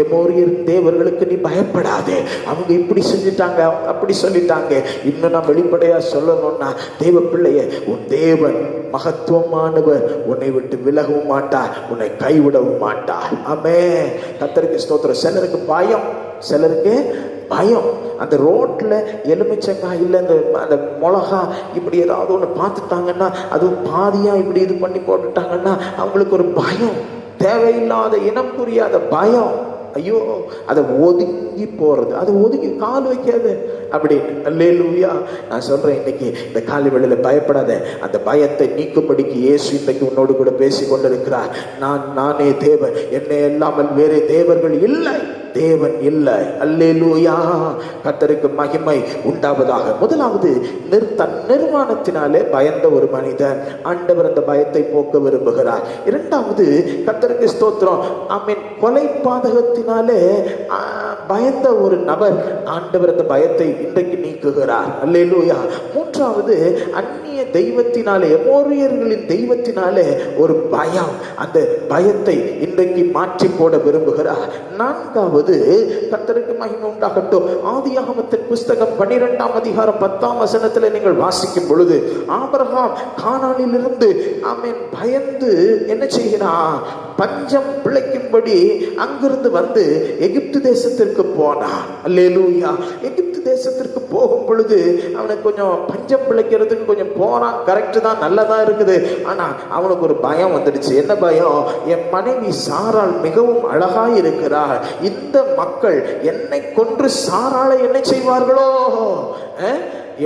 எமோரியர் தேவர்களுக்கு நீ பயப்படாதே. அவங்க இப்படி செஞ்சுட்டாங்க, அப்படி சொல்லிட்டாங்க. இன்னும் நான் வெளிப்படையா சொல்லணும்னா, தேவ பிள்ளைய, உன் தேவன் மகத்துவமானவர், உன்னை விட்டு விலகவும் மாட்டார், உன்னை கைவிடவும் மாட்டார். ஆமென். கர்த்தருக்கு ஸ்தோத்திரம். சிலருக்கு பயம், சிலருக்கு பயம். அந்த ரோட்ல எலுமிச்சங்காய் இல்லை, அந்த மிளகா இப்படி ஏதாவது ஒன்று பார்த்துட்டாங்கன்னா, அதுவும் பாதியா இப்படி இது பண்ணி போட்டுட்டாங்கன்னா அவங்களுக்கு ஒரு பயம், தேவையில்லாத இனம் புரியாத பயம். ஐயோ, அதை ஒதுங்கி போறது, அது ஒதுங்கி கால் வைக்காது அப்படின்னு. அல்லேலூயா. நான் சொல்றேன், இன்னைக்கு இந்த காலை வேளையில பயப்படாத. அந்த பயத்தை நீக்கும்படிக்கு இயேசு இன்னைக்கு உன்னோடு கூட பேசி கொண்டிருக்கிறார். நானே தேவன், என்னை இல்லாமல் வேறு தேவர்கள் இல்லை, தேவன் இல்லை. அல்லேலூயா. கர்த்தருக்கு மகிமை உண்டாவதாக. முதலாவது, தன் நிர்வாணத்தினாலே பயந்த ஒரு மனிதன், ஆண்டவர் அந்த பயத்தை போக்க விரும்புகிறார். இரண்டாவது, கர்த்தருக்கு ஸ்தோத்திரம், ஆமென், கொலை பாதகத்தினாலே பயந்த ஒரு நபர், ஆண்டவர் அந்த பயத்தை இன்றைக்கு நீக்குகிறார். அல்லேலூயா. மூன்றாவது, அந்நிய தெய்வத்தினாலே, எமோரியர்களின் தெய்வத்தினாலே ஒரு பயம், அந்த பயத்தை இன்றைக்கு மாற்றி போட விரும்புகிறார். நான்காவது, கர்த்தருக்கு மகிமை உண்டாகட்டும், ஆதியாகமத்தின் புஸ்தகம் 12ஆம் அதிகாரம் 10ஆம் வசனத்தில் நீங்கள் வாசிக்கும் பொழுது, ஆபிரகாம் கானானிலிருந்து ஆமென் பயந்து என்ன செய்கிறான்? பஞ்சம் பிழைக்கும்படி அங்கிருந்து வந்து எகிப்து தேசத்திற்கு போனான். அல்லேலூயா. எகிப்து தேசத்திற்கு போகும் பொழுது அவனுக்கு கொஞ்சம் பஞ்சம் பிழைக்கிறதுக்கு கொஞ்சம் போறான். கரெக்டு தான், நல்லதா இருக்குது. ஆனா அவனுக்கு ஒரு பயம் வந்துடுச்சு. என்ன பயம்? என் மனைவி சாராள் மிகவும் அழகாய் இருக்கிறார், இந்த மக்கள் என்னை கொன்று சாராளை என்ன செய்வார்களோ,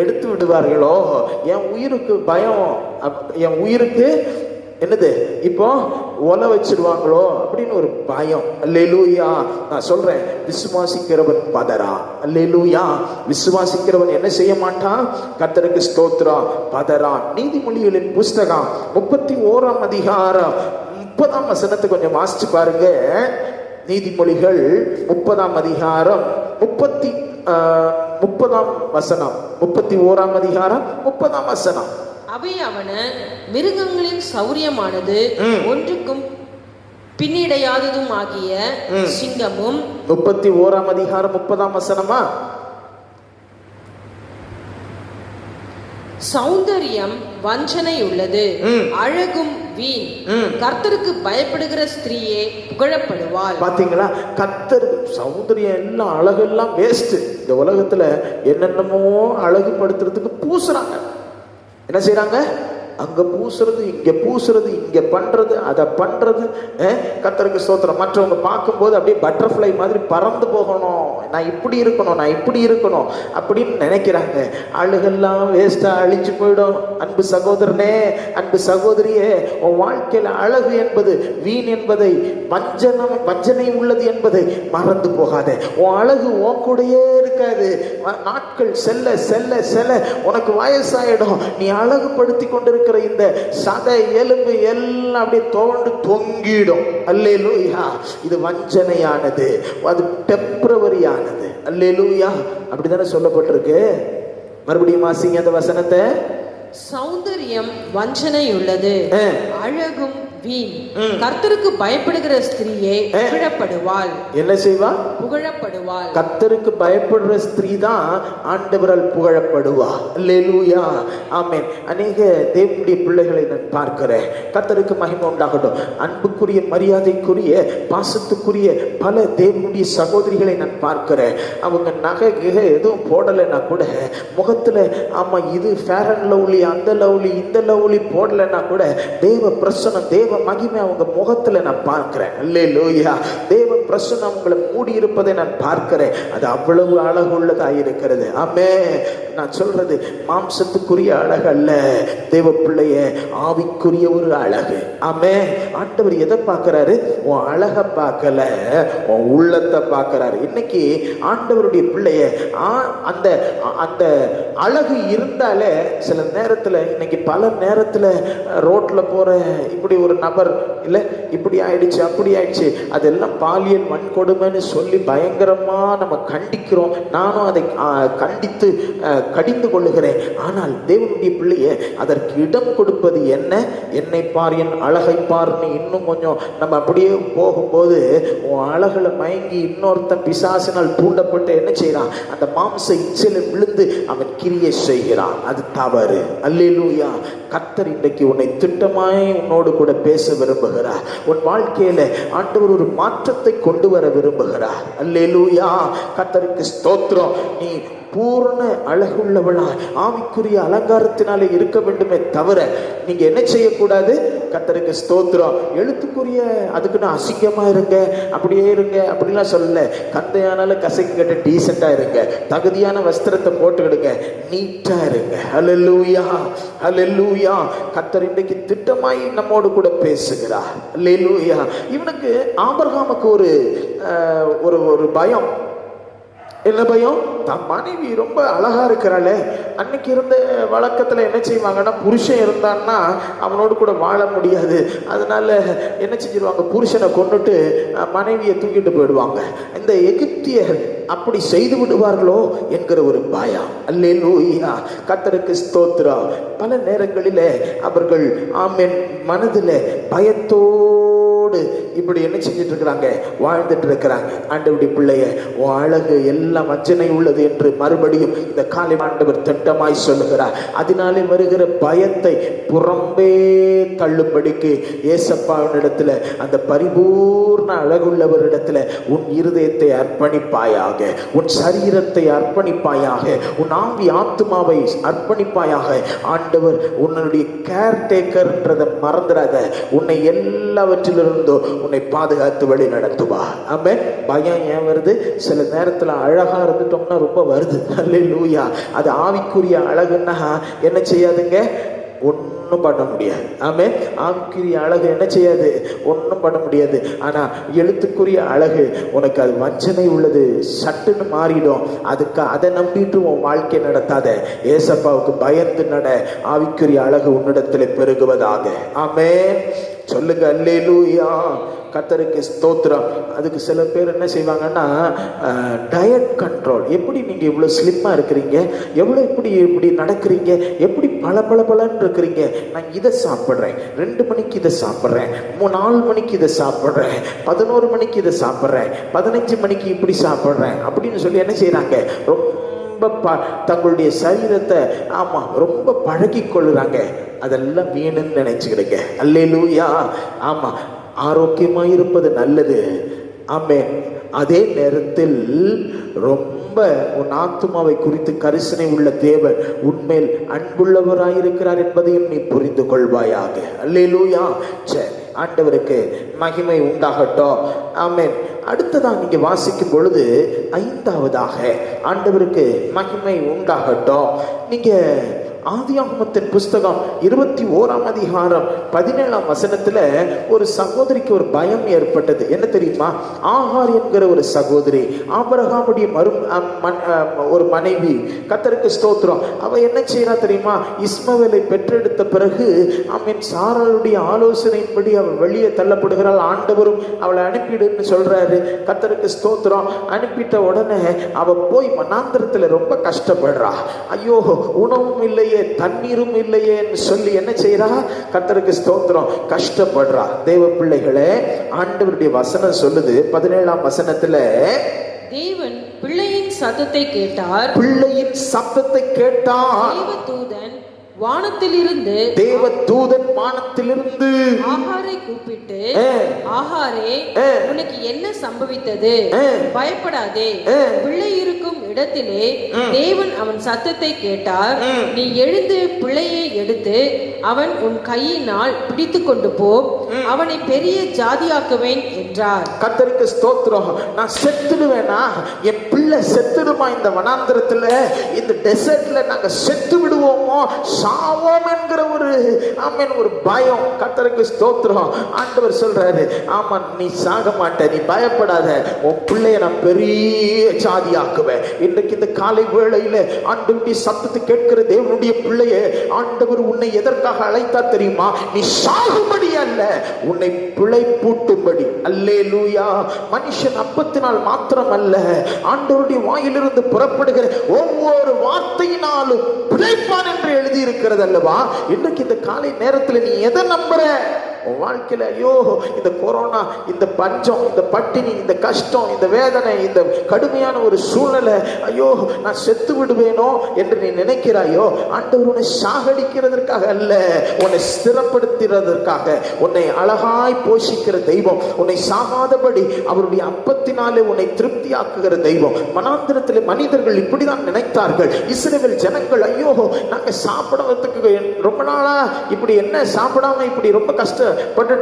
எடுத்து விடுவார்களோ, என் உயிருக்கு பயம், என் உயிருக்கு என்னது இப்போ ஒல வச்சிருவாங்களோ அப்படின்னு ஒரு பயம். அல்லேலூயா. நான் சொல்றேன், விசுவாசிக்கிறவன் பதறா. அல்லேலூயா. விசுவாசிக்கிறவன் என்ன செய்ய மாட்டான்? கர்த்தருக்கு ஸ்தோத்திரம், பதறான். நீதிமொழிகளின் புஸ்தகம் 31ஆம் அதிகாரம் 30ஆம் வசனத்தை கொஞ்சம் வாசிச்சு பாருங்க. நீதிமொழிகள் 30ஆம் அதிகாரம் 30ஆம் வசனம், 31ஆம் அதிகாரம் 30ஆம் வசனம். அவையாவன மிருகங்களின் சௌரியமானது ஒன்றுக்கும் பின்னிடையாததும் ஆகிய, 31ஆம் அதிகாரம் 30ஆம் வசனமா? 31ஆம் அதிகாரம் 30ஆம் வசனம். 31ஆம் அதிகாரம் 30ஆம் வசனம். 30ஆம் வசனம். அவையாவன மிருகங்களின் சௌரியமானது ஒன்றுக்கும் பின்னிடையாததும் ஆகிய, சிங்கமும், 31ஆம் அதிகாரம் 30ஆம் வசனம். 31ஆம் அதிகாரம் 30ஆம் வசனம். சௌந்தரியம் வஞ்சனை உள்ளது, அழகும் வீண். கர்த்தருக்கு பயப்படுகிற ஸ்திரீயே புகழப்படுவாள். பாத்தீங்களா? கர்த்தர் சௌந்தரியம் எல்லாம் அழகெல்லாம் வேஸ்ட். இந்த உலகத்துல என்னென்னமோ அழகுபடுத்துறதுக்கு பூசுறாங்க. என்ன செய்யறாங்க? அங்க பூசுறது, இங்க பூசுறது, இங்க பண்றது, அதை பண்றது. கர்த்தருக்கு ஸ்தோத்திரம். மற்றவங்க பார்க்கும்போது அப்படியே பட்டர்ஃப்ளை மாதிரி பறந்து போகணும், நான் இப்படி இருக்கணும், நான் இப்படி இருக்கணும் அப்படின்னு நினைக்கிறாங்க. அழுகெல்லாம் வேஸ்டா அழிஞ்சு போயிடும். அன்பு சகோதரனே, அன்பு சகோதரியே, உன் வாழ்க்கையில அழகு என்பது வீண் என்பதை, வஞ்சனை உள்ளது என்பதை மறந்து போகாத. உன் அழகு உன் கூடயே இருக்காது. நாட்கள் செல்ல செல்ல செல்ல உனக்கு வயசாயிடும். நீ அழகுபடுத்தி கொண்டிருக்கிற இந்த சதை எலும்பு எல்லாம் அப்படியே தோண்டு தொங்கிடும். அல்லேலூயா. இது வஞ்சனையானது, அது டெம்பரவரியானது. அல்லேலூயா. அப்படித்தானே சொல்லப்பட்டிருக்கு. மறுபடியும் வாசிங்க அந்த வசனத்தை. சௌந்தரியம் வஞ்சனை உள்ளது, அழகும் வீண். கர்த்தருக்கு பயப்படுகிற ஸ்திரீயே புகழப்படுவாள். என்ன செய்வா? புகழப்படுவாள். கர்த்தருக்கு பயப்படுற ஸ்திரீ தான் ஆண்டவரால் புகழப்படுவா. அல்லேலூயா. ஆமென். அநேக தேவனுடைய பிள்ளைகளை நான் பார்க்கிறேன். கர்த்தருக்கு மகிமை உண்டாகட்டும். அன்புக்குரிய, மரியாதைக்குரிய, பாசத்துக்குரிய பல தேவனுடைய சகோதரிகளை நான் பார்க்கிறேன். அவங்க நகை எதுவும் போடலைன்னா கூட முகத்துல, ஆமா இது ஃபேர் அண்ட் லவ்லி, அந்த லவ்லி, இந்த லவ்லி போடலைன்னா கூட தேவ பிரசன்னம், தேவ மகிமை அவங்க முகத்துல நான் பார்க்கிறேன். அல்லேலூயா. தேவ பிரசன்னம் அவங்களை மூடி இருப்பதை நான் பார்க்கிறேன். அது அவ்வளவு அழகுள்ளதாக இருக்கிறது. ஆமென். நான் சொல்றது மாம்சத்துக்குரிய அழகு அல்ல, தேவ பிள்ளைய ஆவிக்குரிய ஒரு அழகு. ஆமென். ஆண்டவர் எதை பார்க்கிறாரு? உன் அழக பார்க்கல, உன் உள்ளத்தை பார்க்கிறாரு. இன்னைக்கு ஆண்டவருடைய பிள்ளைய அந்த அந்த அழகு இருந்தாலே சில நேரத்துல, இன்னைக்கு பல நேரத்துல ரோட்ல போற இப்படி ஒரு நபர் இல்ல இப்படி ஆயிடுச்சு, அப்படி ஆயிடுச்சு, அதெல்லாம் பாலியல் வன்கொடுமைன்னு சொல்லி பயங்கரமா நம்ம கண்டிக்கிறோம். நானும் அதை கண்டித்து கடிந்து கொள்ளுகிறேன். ஆனால் தேவனுடைய பிள்ளைய அதற்கு இடம் கொடுப்பது என்ன? என்னை பார், என் அழகை பார்னு இன்னும் கொஞ்சம் நம்ம அப்படியே போகும்போது உன் அழகுல மயங்கி இன்னொருத்தன் பிசாசினால் தூண்டப்பட்டு என்ன செய்யறான்? அந்த மாம்ச இச்சையில விழுந்து அவன் கிரியை செய்கிறான். அது தவறு. அல்லேலூயா. கர்த்தர் இன்றைக்கு உன்னை திட்டமாய் உன்னோடு கூட பேச விரும்புகிறார். உன் வாழ்க்கையில ஆண்டவர் ஒரு மாற்றத்தை கொண்டு வர விரும்புகிறார். அல்லேலூயா. கர்த்தருக்கு ஸ்தோத்திரம். நீ பூர்ண அழகுள்ளவளா ஆவிக்குரிய அலங்காரத்தினாலே இருக்க வேண்டுமே தவிர நீங்க என்ன செய்யக்கூடாது? கர்த்தருக்கு ஸ்தோத்திரம். எழுத்துக்குரிய அதுக்குன்னு அசிங்கமா இருங்க, அப்படியே இருங்க அப்படிலாம் சொல்லல. கந்தையானாலும் கசைக்கு கட்ட டீசெண்டா இருங்க, தகுதியான வஸ்திரத்தை போட்டுக்கிடுங்க, நீட்டா இருங்க. அல்லேலூயா. அல்லேலூயா. கர்த்தர் இன்றைக்கு திட்டமாய் நம்மோடு கூட பேசுகிறார். அல்லேலூயா. இவனுக்கு ஆபிரகாமுக்கு ஒரு பயம். என்ன பயம்? தன் மனைவி ரொம்ப அழகா இருக்கிறாளே. அன்னைக்கு இருந்த வழக்கத்துல என்ன செய்வாங்கன்னா, புருஷன் இருந்தான்னா அவனோடு கூட வாழ முடியாது. அதனால என்ன செஞ்சிருவாங்க? புருஷனை கொண்டுட்டு மனைவியை தூக்கிட்டு போயிடுவாங்க. இந்த எகிப்தியர் அப்படி செய்து விடுவார்களோ என்கிற ஒரு பயம். அல்லேலூயா. கர்த்தருக்கு ஸ்தோத்திரம். பல நேரங்களிலே அவர்கள் ஆமென் மனதில் பயத்தோடு இப்படி என்ன செஞ்சிட்டு இருக்கிறாங்க? வாழ்ந்துட்டு இருக்கிறாங்க. ஆண்டவருடைய பிள்ளைய உன் அழகு எல்லாம் வஞ்சனை உள்ளது என்று மறுபடியும் இந்த காலை ஆண்டவர் திட்டமாய் சொல்லுகிறார். அதனாலே வருகிற பயத்தை புறம்பே தள்ளும்படிக்கு ஏசப்பாவினிடத்துல, அந்த பரிபூர்ண அழகுள்ளவரிடத்துல உன் இருதயத்தை அர்ப்பணிப்பாயாக, உன் சரீரத்தை அர்ப்பணிப்பாயாக, உன் ஆவி ஆத்மாவை அர்ப்பணிப்பாயாக. ஆண்டவர் உன்னுடைய கேர் டேக்கர்ன்றதை மறந்துடாத. உன்னை எல்லாவற்றிலிருந்தோ உன்னை பாதுகாத்து வழி நடத்துவா. ஆமென். பயம் ஏன் வருது? சில நேரத்துல அழகா இருந்துட்டோம்னா ரொம்ப வருது. அல்லேலூயா. அது ஆவிக்குரிய அழகுன்னா என்ன செய்யாதுங்க? ஒன்றும் பண்ண முடியாது. ஆமென். ஆவிக்குரிய அழகு என்ன செய்யாது? ஒன்றும் பண்ண முடியாது. ஆனா எழுத்துக்குரிய அழகு உனக்கு அது வஞ்சனை உள்ளது, சட்டுன்னு மாறிடும். அதுக்கு அதை நம்பிட்டு உன் வாழ்க்கை நடத்தாத. ஏசப்பாவுக்கு பயந்து நட. ஆவிக்குரிய அழகு உன்னிடத்துல பெருகுவதாக. ஆமென். சொல்லுங்க அல்லேலூயா. கர்த்தருக்கு ஸ்தோத்திரம். அதுக்கு சில பேர் என்ன செய்வாங்கன்னா, டயட் கண்ட்ரோல். எப்படி நீங்க இவ்வளவு ஸ்லிம்மா இருக்கிறீங்க, எவ்வளவு இப்படி நடக்கிறீங்க, எப்படி பளபளன்னு இருக்கிறீங்க, நான் இதை சாப்பிட்றேன், 2 மணிக்கு இதை சாப்பிட்றேன், 4 மணிக்கு இதை சாப்பிட்றேன், 11 மணிக்கு இதை சாப்பிட்றேன், 15 மணிக்கு இப்படி சாப்பிட்றேன் அப்படின்னு சொல்லி என்ன செய்யறாங்க? ரொம்ப தங்களுடைய சரீரத்தை ரொம்ப பழகி கொள்ளுறாங்க. அதெல்லாம் வீணுன்னு நினைச்சுக்கிடுங்க. அல்லேலூயா. ஆமா, ஆரோக்கியமா இருப்பது நல்லது. ஆமென். அதே நேரத்தில் ரொம்ப உன் ஆத்துமாவை குறித்து கரிசனை உள்ள தேவன் உன்மேல் அன்புள்ளவராயிருக்கிறார் என்பதையும் நீ புரிந்து கொள்வாயாக. அல்லேலூயா. சரி, ஆண்டவருக்கு மகிமை உண்டாகட்டும். ஆமென். அடுத்ததான் நீங்க வாசிக்கும் பொழுது 5வதாக ஆண்டவருக்கு மகிமை உண்டாகட்டும். நீங்க ஆதியாகமத்தின் புஸ்தகம் 21ஆம் அதிகாரம் 17ஆம் வசனத்துல ஒரு சகோதரிக்கு ஒரு பயம் ஏற்பட்டது. என்ன தெரியுமா? ஆகார் என்கிற ஒரு சகோதரி, ஆபிரகாமுடைய ஒரு மனைவி, கர்த்தருக்கு ஸ்தோத்திரம். அவ என்ன செய்யறா தெரியுமா? இஸ்மவேலை பெற்றெடுத்த பிறகு சாராளுடைய ஆலோசனையின்படி அவள் வெளியே தள்ளப்படுகிறாள். ஆண்டவரும் அவளை அனுப்பிடுன்னு சொல்றாரு. கர்த்தருக்கு ஸ்தோத்திரம். அனுப்பிட்ட உடனே அவ போய் வனாந்திரத்துல ரொம்ப கஷ்டப்படுறா. ஐயோ, உணவும் இல்லை, தண்ணீரும் இல்லையே சொல்லி என்ன செய்யறா? கர்த்தருக்கு ஸ்தோத்திரம், கஷ்டப்படுறா. தேவ பிள்ளைகளே, ஆண்டவருடைய வசனம் சொல்லுது 17ஆம் வசனத்துல, தேவன் பிள்ளையின் சத்தத்தை கேட்டார். பிள்ளையின் சத்தத்தை கேட்டார். தேவதூதன் வானத்திலிருந்து ஆகாரை கூப்பிட்டு, ஆகாரே, உனக்கு என்ன சம்பவித்தது? பயப்படாதே, பிள்ளை இருக்கும் இடத்திலே தேவன் அவன் சத்தத்தை கேட்டார். நீ எழுந்து பிள்ளையை எடுத்து அவன் உன் கையினால் பிடித்து கொண்டு போ, அவனை பெரிய ஜாதியாக்குவேன் என்றார். கர்த்தருக்கு ஸ்தோத்திரம். நான் செத்துடுவேனா? என் பிள்ளை செத்துடுமா? இந்த வனாந்திரத்துல, இந்த டெசர்ட்ல நாங்க செத்து விடுவோமோ, சாவோம் என்கிற ஒரு பயம். கர்த்தருக்கு ஸ்தோத்திரம். ஆண்டவர் சொல்றாரு, ஆமா, நீ சாக மாட்ட, நீ பயப்படாத, உன் பிள்ளைய நான் பெரிய ஜாதியாக்குவேன். இன்றைக்கு இந்த காலை வேளையில ஆண்டவருடைய சத்தத்தை கேட்கிற தேவனுடைய பிள்ளைய ஆண்டவர் உன்னை எதற்காக அழைத்தார் தெரியுமா? நீ சாகும்படி அல்ல, உன்னை பிழைப்பூட்டும்படி. அல்லேலூயா. மனுஷன் அப்பத்தினால் மாத்திரம் அல்ல, ஆண்டவருடைய வாயிலிருந்து புறப்படுகிற ஒவ்வொரு வார்த்தையினாலும் பிழைப்பான் என்று எழுதி இருக்கிறது அல்லவா? இன்றைக்கு இந்த காலை நேரத்தில் நீ எதை நம்புற? உன் வாழ்க்கையில ஐயோ, இந்த கொரோனா, இந்த பஞ்சம், இந்த பட்டினி, இந்த கஷ்டம், இந்த வேதனை, இந்த கடுமையான ஒரு சூழ்நிலை, ஐயோ நான் செத்து விடுவேனோ என்று நீ நினைக்கிறாயோ, ஆண்டவர் உன்னை சாகடிக்கிறதற்காக அல்ல, உன்னை ஸ்திரப்படுத்துறதற்காக, உன்னை அழகாய் போஷிக்கிற தெய்வம், உன்னை சாகாதபடி அவருடைய அப்பத்தினாலே உன்னை திருப்தியாக்குகிற தெய்வம். வனாந்திரத்தில் மனிதர்கள் இப்படிதான் நினைத்தார்கள். இஸ்ரவேல் ஜனங்கள், ஐயோ நாங்க சாப்பிடுறதுக்கு ரொம்ப நாளா இப்படி என்ன சாப்பிடாம இப்படி ரொம்ப கஷ்டப்பட்டு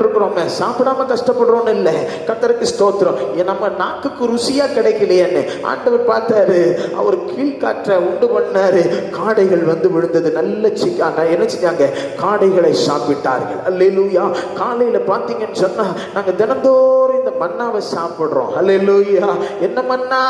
இருக்கிறோம், சாப்பிடாம கஷ்டப்படுறோம் இல்ல. கர்த்தருக்கு ஸ்தோத்திரம். நம்ம நாக்குக்கு ருசியா கிடைக்கலையேன்னு ஆண்டவர் பார்த்தாரு. அவர் கீழ்காற்றை உண்டு பண்ணாரு. காடைகள் வந்து விழுந்தது. நல்ல சிக்காங்க என்ன செஞ்சாங்க? காடைகளை சாப்பிட்டார்கள். அல்லேலூயா. காலையில பாத்தீங்கன்னு சொன்னா நாங்க தினந்தோறும் இந்த மன்னாவை சாப்பிடுறோம். அல்லேலூயா. என்ன மன்னா?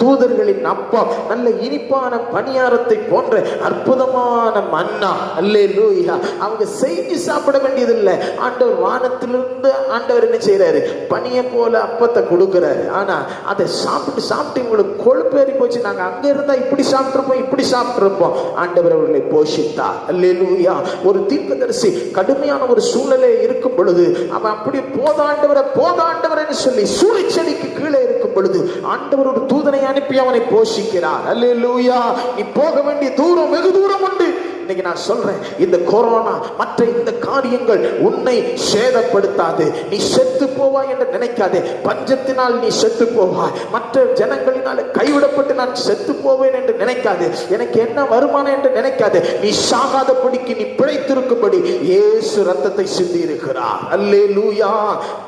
தூதர்களின் அப்பம், நல்ல இனிப்பான பணியாரத்தை போன்ற அற்புதமான மன்னா. அல்லேலூயா. அவங்க செஞ்சு சாப்பிட வேண்டியதில்லை. ஆண்டவர் வானத்திலிருந்து ஆண்டவர் என்ன செய்யறாரு? பனியை போல அப்பத்தை கொடுக்கிறாரு. ஆனா அதை சாப்பிட்டு சாப்பிட்டு உங்களுக்கு கொழுப்பேறி போச்சு. நாங்க அங்க இருந்தா இப்படி சாப்பிட்டிருப்போம், இப்படி சாப்பிட்டிருப்போம். ஆண்டவர் அவர்களை போஷித்தார். அல்லேலூயா. ஒரு தீர்க்கதரிசி கடுமையான ஒரு சூழ்நிலை இருக்கும் பொழுது அவன் அப்படி போதாண்டவரை சொல்லி சூழிச்செடிக்கு கீழே இருக்கும் பொழுது ஆண்டவர் ஒரு தூதனை அனுப்பி அவனை போஷிக்கிறார். அல்லேலூயா. நீ போக வேண்டிய தூரம் வெகு தூரம் உண்டு. இன்னைக்கு நான் சொல்றேன், இந்த கொரோனா மற்ற இந்த காரியங்கள் உன்னை சேதப்படுத்தாது. நீ செத்து போவாய் என்று நினைக்காதே. பஞ்சத்தினால் நீ செத்து போவாய். மற்ற ஜனங்களினால் கைவிடப்பட்டு நான் செத்து போவேன் என்று நினைக்காது. எனக்கு என்ன வருமானம் என்று நினைக்காது. நீ சாகாதபடிக்கு, நீ பிழைத்திருக்கும்படி இயேசு ரத்தத்தை சிந்தி இருக்கிறார். அல்லேலூயா.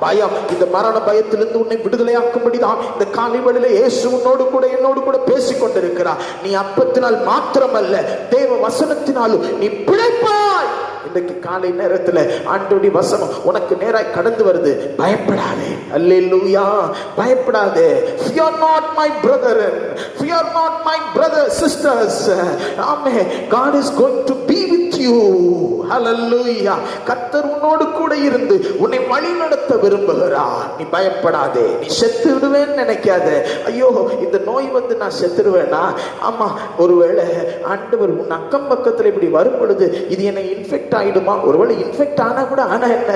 பயம், இந்த மரண பயத்திலிருந்து உன்னை விடுதலையாக்கும்படிதான் இந்த காலைவெளியில இயேசு உன்னோடு கூட என்னோடு கூட பேசிக் கொண்டிருக்கிறார். நீ அப்பத்தினால் மாத்திரமல்ல, தேவ வசனத்தினால் நீ பிழைப்பாய். இன்றைக்கு காலை நேரத்தில் ஆண்டவருடைய வசனம் உனக்கு நேராய் கடந்து வருது. பயப்படாதே. அல்லேலூயா. பயப்படாதே. Fear not my brethren, fear not my brothers, sisters. Amen. God is going to be with you. Hallelujah. கர்த்தர் உன்னோடு கூட கூட இருந்து உன்னை வழி நடத்த விரும்புகிறார். நீ பயப்படாதே, நீ செத்து விடுவேன்னு நினைக்காத. ஐயோ இந்த நோய் வந்து நான் செத்துடுவேனா? ஆமா, ஒருவேளை ஆண்டவர் உன் அக்கம் பக்கத்துல இப்படி வரும் பொழுது இது என்னை இன்ஃபெக்ட் ஆயிடுமா? ஒருவேளை இன்ஃபெக்ட் ஆனா கூட, ஆனா என்ன,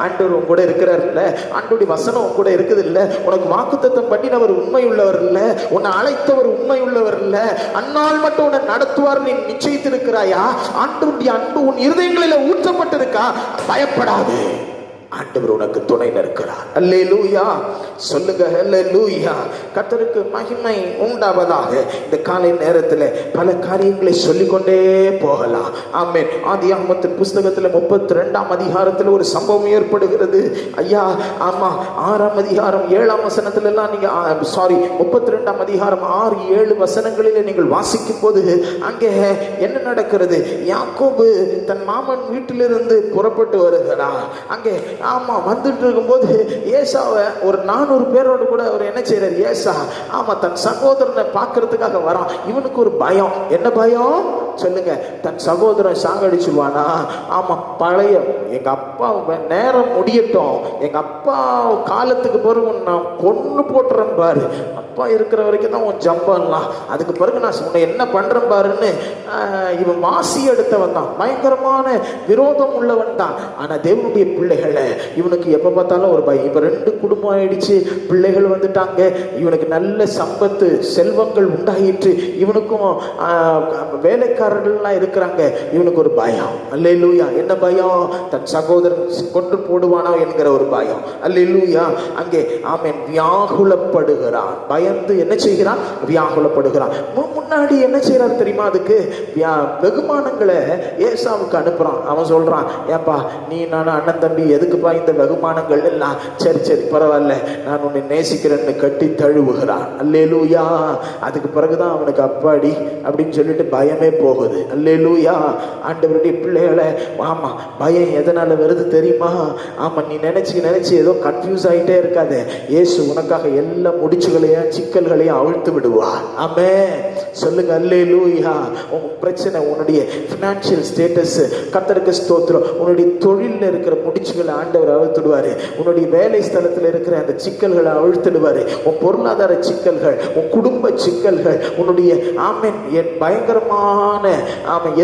ஆண்டவர் உன் கூட இருக்கிறார்ல, ஆண்டோடைய வசனம் உன் கூட இருக்குது இல்ல, உனக்கு வாக்குத்தத்தம் பண்ணினவர் உண்மை உள்ளவர் இல்ல, உன்னை அழைத்தவர் உண்மை உள்ளவர் இல்ல, அந்நாள் மட்டும் உன்னை நடத்துவார் நீ நிச்சயித்திருக்கிறாயா? ஆண்டவருடைய அன்பு உன் இருதயங்களில் ஊற்றப்பட்டிருக்கா? பயப்படாது, ஆண்டவர் உனக்கு துணை நிற்கிறார். அல்லேலூயா, சொல்லுங்க அல்லேலூயா. கர்த்தருக்கு மகிமை உண்டாவதாக. இந்த காலை நேரத்தில் பல காரியங்களை சொல்லிக்கொண்டே போகலாம். ஆமென். ஆதியாகமத்தின் புஸ்தகத்தில் 32ஆம் அதிகாரத்தில் ஒரு சம்பவம் ஏற்படுகிறது. ஐயா, ஆமா, 6ஆம் அதிகாரம் 7ஆம் வசனத்துல எல்லாம் நீங்க 32ஆம் அதிகாரம் 6, 7 வசனங்களில் நீங்கள் வாசிக்கும் போது அங்கே என்ன நடக்கிறது? யாக்கோபு தன் மாமன் வீட்டிலிருந்து புறப்பட்டு வருகிறார். அங்கே ஆமா வந்துட்டு இருக்கும்போது ஏசாவை ஒரு 400 பேரோடு கூட அவர் என்ன செய்யறாரு? ஏசா ஆமா தன் சகோதரனை பார்க்கறதுக்காக வரான். இவனுக்கு ஒரு பயம். என்ன பயம் சொல்லுங்க? தன் சகோதரன் சாகடிச்சுவானா? ஆமா, பழைய எங்க அப்பா நேரம் முடியட்டும், எங்க அப்பா காலத்துக்கு பிறகு நான் கொன்னு போட்டுறேன் பாரு, அப்பா இருக்கிற வரைக்கும் தான் உன் ஜம்பம்லாம், அதுக்கு பிறகு நான் உன்னை என்ன பண்றேன் பாருன்னு இவன் வாசி எடுத்தவன் தான், பயங்கரமான விரோதம் உள்ளவன் தான். ஆனா தேவனுடைய பிள்ளைகளை இவனுக்கு எப்ப பார்த்தாலும் ஒரு பயம். இப்ப 2 குடும்பம் ஆயிடுச்சு, பிள்ளைகள் வந்துட்டாங்க, இவனுக்கு நல்ல சம்பத்து செல்வங்கள் உண்டாயிற்று, இவனுக்கும் வேலைக்காரர்கள்லாம் இருக்கிறாங்க, இவனுக்கு ஒரு பயம். அல்லேலூயா. என்ன பயம்? தன் சகோதரன் கொன்று போடுவானோ என்கிற ஒரு பயம். அல்லேலூயா. அங்கே ஆமென் வியாகுலப்படுகிறான். பயந்து என்ன செய்கிறான்? வியாகுலப்படுகிறான். முன்னாடி என்ன செய்யறாரு தெரியுமா? அதுக்கு வெகுமானங்களை ஏசாவுக்கு அனுப்புறான். அவன் சொல்றான், ஏப்பா நீ நானும் அண்ணன் தம்பி எதுக்குப்பா இந்த வெகுமானங்கள் எல்லாம்? சரி சரி பரவாயில்ல, நான் உன்னை நேசிக்கிறேன்னு கட்டி தழுவுகிறான். அல்லேலூயா. அதுக்கு பிறகுதான் அவனுக்கு அப்பாடி அப்படின்னு சொல்லிட்டு பயமே போகுது. அல்லேலூயா. ஆண்டவருடைய பிள்ளைகளை ஆமா பயம் எதனால வருது தெரியுமா? ஆமா, நீ நினைச்சு ஏதோ கன்ஃபியூஸ் ஆகிட்டே இருக்காது. இயேசு உனக்காக எல்லா முடிச்சுகளையும் சிக்கல்களையும் அவிழ்த்து விடுவார். ஆமென். சொல்லுங்க அல்லேலூயா. உங்க பிரச்சனை, உன்னுடைய பினான்சியல் ஸ்டேட்டஸ், கர்த்தருக்கு ஸ்தோத்திரம், உன்னுடைய தொழிலில் இருக்கிற முடிச்சுகளை ஆண்டவர் அவிழ்த்துடுவாரு. உன்னுடைய வேலை ஸ்தலத்தில் இருக்கிற அந்த சிக்கல்களை அவிழ்த்துடுவாரு. உன் பொருளாதார சிக்கல்கள், உன் குடும்ப சிக்கல்கள், உன்னுடைய ஆமென் பயங்கரமான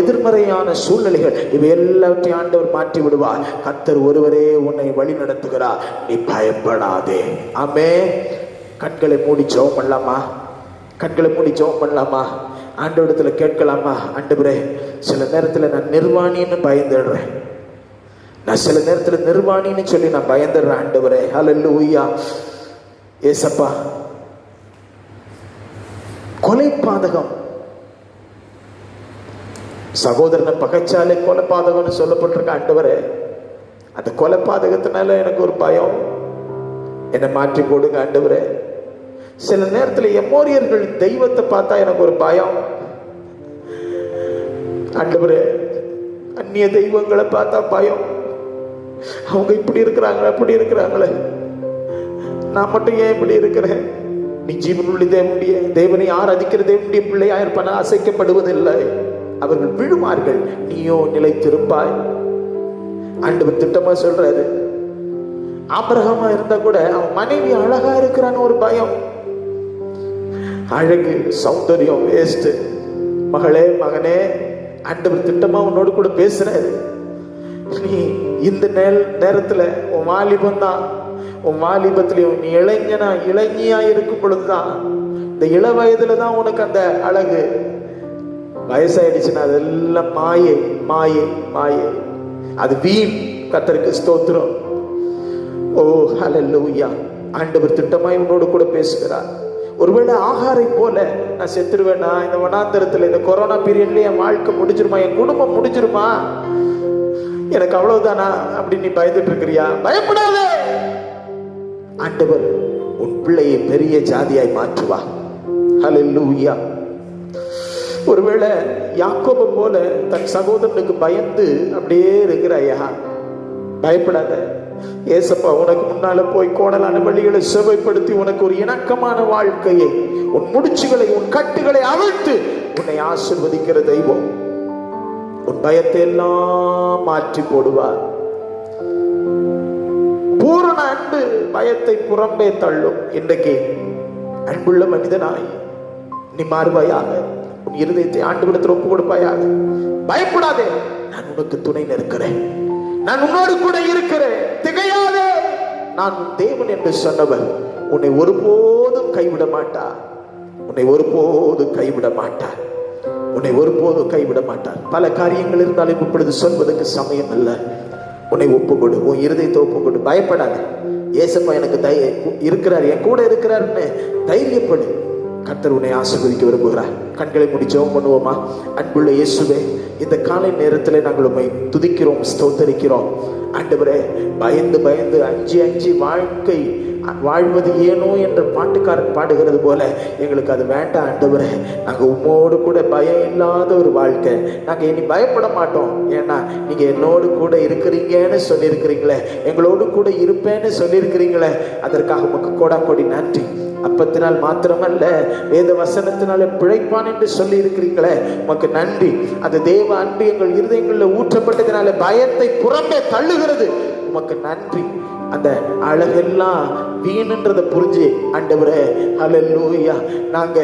எதிர்மறையான சூழ்நிலைகள், இவை எல்லாவற்றையும் ஆண்டவர் மாற்றி விடுவார். கர்த்தர் ஒருவரே உன்னை வழி நடத்துகிறார். நீ பயப்படாதே. ஆமென். கண்களை மூடி ஜெபம் பண்ணலாமா? கண்களை மூடி ஜெபம் பண்ணலாமா? ஆண்டவரிடத்துல கேட்கலாமா? ஆண்டவரே, சில நேரத்தில் நான் நிர்வாணின்னு பயந்துடுறேன், நான் சில நேரத்தில் நிர்வாணின்னு சொல்லி நான் பயந்துடுறேன். ஆண்டவரே ஹல்லேலூயா. ஏசப்பா, கொலை பாதகம், சகோதரனை பகைச்சாலே கொலை பாதகம்னு சொல்லப்பட்டிருக்க. ஆண்டவரே, அந்த கொலை பாதகத்தினால எனக்கு ஒரு பயம், என்னை மாற்றி போடுங்க ஆண்டவரே. சில நேரத்தில் எமோரியர்கள் தெய்வத்தை பார்த்தா எனக்கு ஒரு பயம் ஆண்டவரே. அந்நிய தெய்வங்களை பார்த்தா பயம், அவங்க இப்படி இருக்கிறாங்களே அப்படி இருக்கிறாங்களே, நான் மட்டும் ஏன் இப்படி இருக்கிறேன்? நீ ஜீவனுள்ள தேவனை ஆராதிக்கிற தேவனுடைய பிள்ளையா இருப்பான அசைக்கப்படுவதில்லை, அவர்கள் விழுவார்கள், நீயோ நிலைத்திருப்பாய். ஆண்டவர் திட்டமா சொல்றாரு. ஆபிரகாமா இருந்தா கூட அவன் மனைவி அழகா இருக்கிறான்னு ஒரு பயம். அழகு சௌந்தரியம் வேஸ்ட். மகளே மகனே, ஆண்டவர் திட்டமா உன்னோடு கூட பேசுறாரு. நீ இந்த நேரத்துல உன் வாலிபம் தான், உன் வாலிபத்திலையும் நீ இளைஞியா இருக்கும் பொழுதுதான், இந்த இள வயதுல தான் உனக்கு அந்த அழகு. வயசாயிடுச்சுன்னா அதெல்லாம் மாயை மாயை மாயை, அது வீண். கர்த்தருக்கு ஸ்தோத்திரம். ஓ ஹல்லேலூயா. ஆண்டவர் திட்டமாய் உன்னோடு கூட பேசுகிறார். ஒருவேளை ஆகாரை போல நான் செத்துருவேனா இந்த வனாந்தரத்துல, இந்த கொரோனா பீரியட்ல என் வாழ்க்கை முடிஞ்சிருமா, என் குடும்பம் முடிஞ்சிருமா, எனக்கு அவ்வளவுதானா அப்படின்னு நீ பயந்துட்டு இருக்கிறியா? பயப்படாத. ஆண்டவர் உன் பிள்ளையை பெரிய ஜாதியாய் மாற்றுவா. ஹல்லேலூயா. ஒருவேளை யாக்கோபு போல தன் சகோதரனுக்கு பயந்து அப்படியே இருக்கிறாயா? பயப்படாத. ஏசப்பா உனக்கு முன்னால போய் கோடலான வழிகளை செவைப்படுத்தி உனக்கு ஒரு இணக்கமான வாழ்க்கையை, உன் முடிச்சுகளை, உன் கட்டுகளை அவிழ்த்து உன்னை ஆசீர்வதிக்கிற தெய்வம். உன் பயத்தை எல்லாம் மாற்றி போடுவார். பூரண அன்பு பயத்தை புறம்பே தள்ளும். இன்றைக்கு அன்புள்ள மனிதனாய் நீ மாறுவாயாக. உன் இருதயத்தை ஆண்டவரிடத்தில் ஒப்பு கொடுப்பாயாக. பயப்படாதே, நான் உனக்கு துணை நிற்கிறேன், நான் உன்னோடு கூட இருக்கிறேன், திகையாதே, நான் உன் தேவன் என்று சொன்னவர் உன்னை ஒருபோதும் கைவிட மாட்டார். உன்னை ஒருபோதும் கைவிட மாட்டார். உன்னை ஒருபோதும் கைவிட மாட்டார். பல காரியங்கள் இருந்தாலும் இப்பொழுது சொல்வதற்கு சமயம் அல்ல. உன்னை ஒப்புக்கொடு, உன் இருதயத்தை ஒப்புக்கொடு. பயப்படாத. ஏசப்பா எனக்கு இருக்கிறார், என் கூட இருக்கிறார்னு தைரியப்படு. கர்த்தர் உன்னை ஆசீர்வதிக்க விரும்புகிறார். கண்களை மூடி ஜெபம் பண்ணுவோமா? அன்புள்ள இயேசுவே, இந்த காலை நேரத்தில் நாங்கள் உம்மை துதிக்கிறோம், ஸ்தோத்தரிக்கிறோம். ஆண்டவரே, பயந்து பயந்து அஞ்சி அஞ்சி வாழ்க்கை வாழ்வது ஏனோ என்ற பாட்டுக்காரன் பாடுகிறது போல எங்களுக்கு அது வேண்டாம். ஆண்டவரே, நாங்கள் உம்மோடு கூட பயம் இல்லாத ஒரு வாழ்க்கை, நாங்கள் இனி பயப்பட மாட்டோம். ஏன்னா நீங்க என்னோடு கூட இருக்கிறீங்கன்னு சொல்லியிருக்கிறீங்களே, எங்களோடு கூட இருப்பேன்னு சொல்லியிருக்கிறீங்களே, அதற்காக உமக்கு கோடாக்கோடி நன்றி. அப்பத்தினால் மாத்திரமல்ல, வேத வசனத்தினால பிழைப்பான் என்று சொல்லி இருக்கிறீங்களே, உமக்கு நன்றி. அந்த தேவ அன்பு எங்கள் இருதயங்களில் ஊற்றப்பட்டதினால பயத்தை புறம்பே தள்ளுகிறது. உமக்கு நன்றி. அந்த அழகெல்லாம் வீணுன்றதை புரிஞ்சு ஆண்டவரே, ஹல்லேலூயா, நாங்க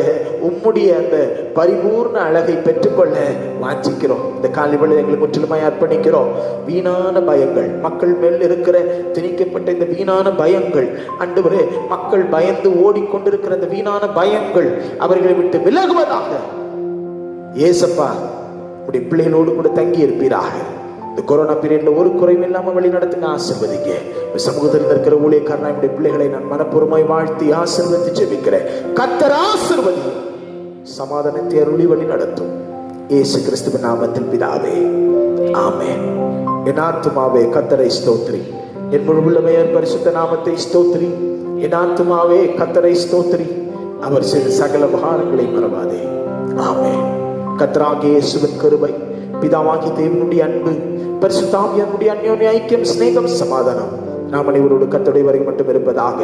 உம்முடைய அந்த பரிபூர்ண அழகை பெற்றுக்கொள்ள வாஞ்சிக்கிறோம். இந்த காலைவேளை எங்களுக்கு முற்றிலுமாய் அர்ப்பணிக்கிறோம். வீணான பயங்கள், மக்கள் மேல் இருக்கிற திணிக்கப்பட்ட இந்த வீணான பயங்கள், ஆண்டவரே, மக்கள் பயந்து ஓடிக்கொண்டிருக்கிற இந்த வீணான பயங்கள் அவர்களை விட்டு விலகுவதாக. ஏசப்பா, உடைய பிள்ளைகளோடு கூட தங்கி இருப்பீராக. இந்த கொரோனா பீரியட்ல ஒரு குறைவும் இல்லாம வழி நடத்துங்க, ஆசீர்வதிங்க. சமூகத்தில் இருக்கிற ஊழியக்காரனா என்னுடைய பிள்ளைகளை நான் மனப்பூர்வமாய் வாழ்த்தி ஆசீர்வதித்து ஜெபிக்கிறேன். கர்த்தர் ஆசீர்வதி, சமாதானத்தை அருளி வழி நடத்தும். இயேசு கிறிஸ்துவின் நாமத்தில் பிதாவே, ஆமென். என் ஆத்துமாவே கர்த்தரை ஸ்தோத்திரி, என் முழு உள்ளமே பரிசுத்த நாமத்தை ஸ்தோத்திரி. என் ஆத்துமாவே கர்த்தரை ஸ்தோத்திரி, அவர் செய்த சகல உபகாரங்களை மறவாதே. ஆமென். கர்த்தராகிய இயேசுவின் கிருபை, பிதாவாகிய தேவனுடைய அன்பு, பரிசுத்த ஆவியானவருடைய அன்யோன்ய ஐக்கியம், சிநேகம், சமாதானம் நாம் அனைவரோடு கர்த்தருடைய வருகை மட்டும் இருப்பதாக.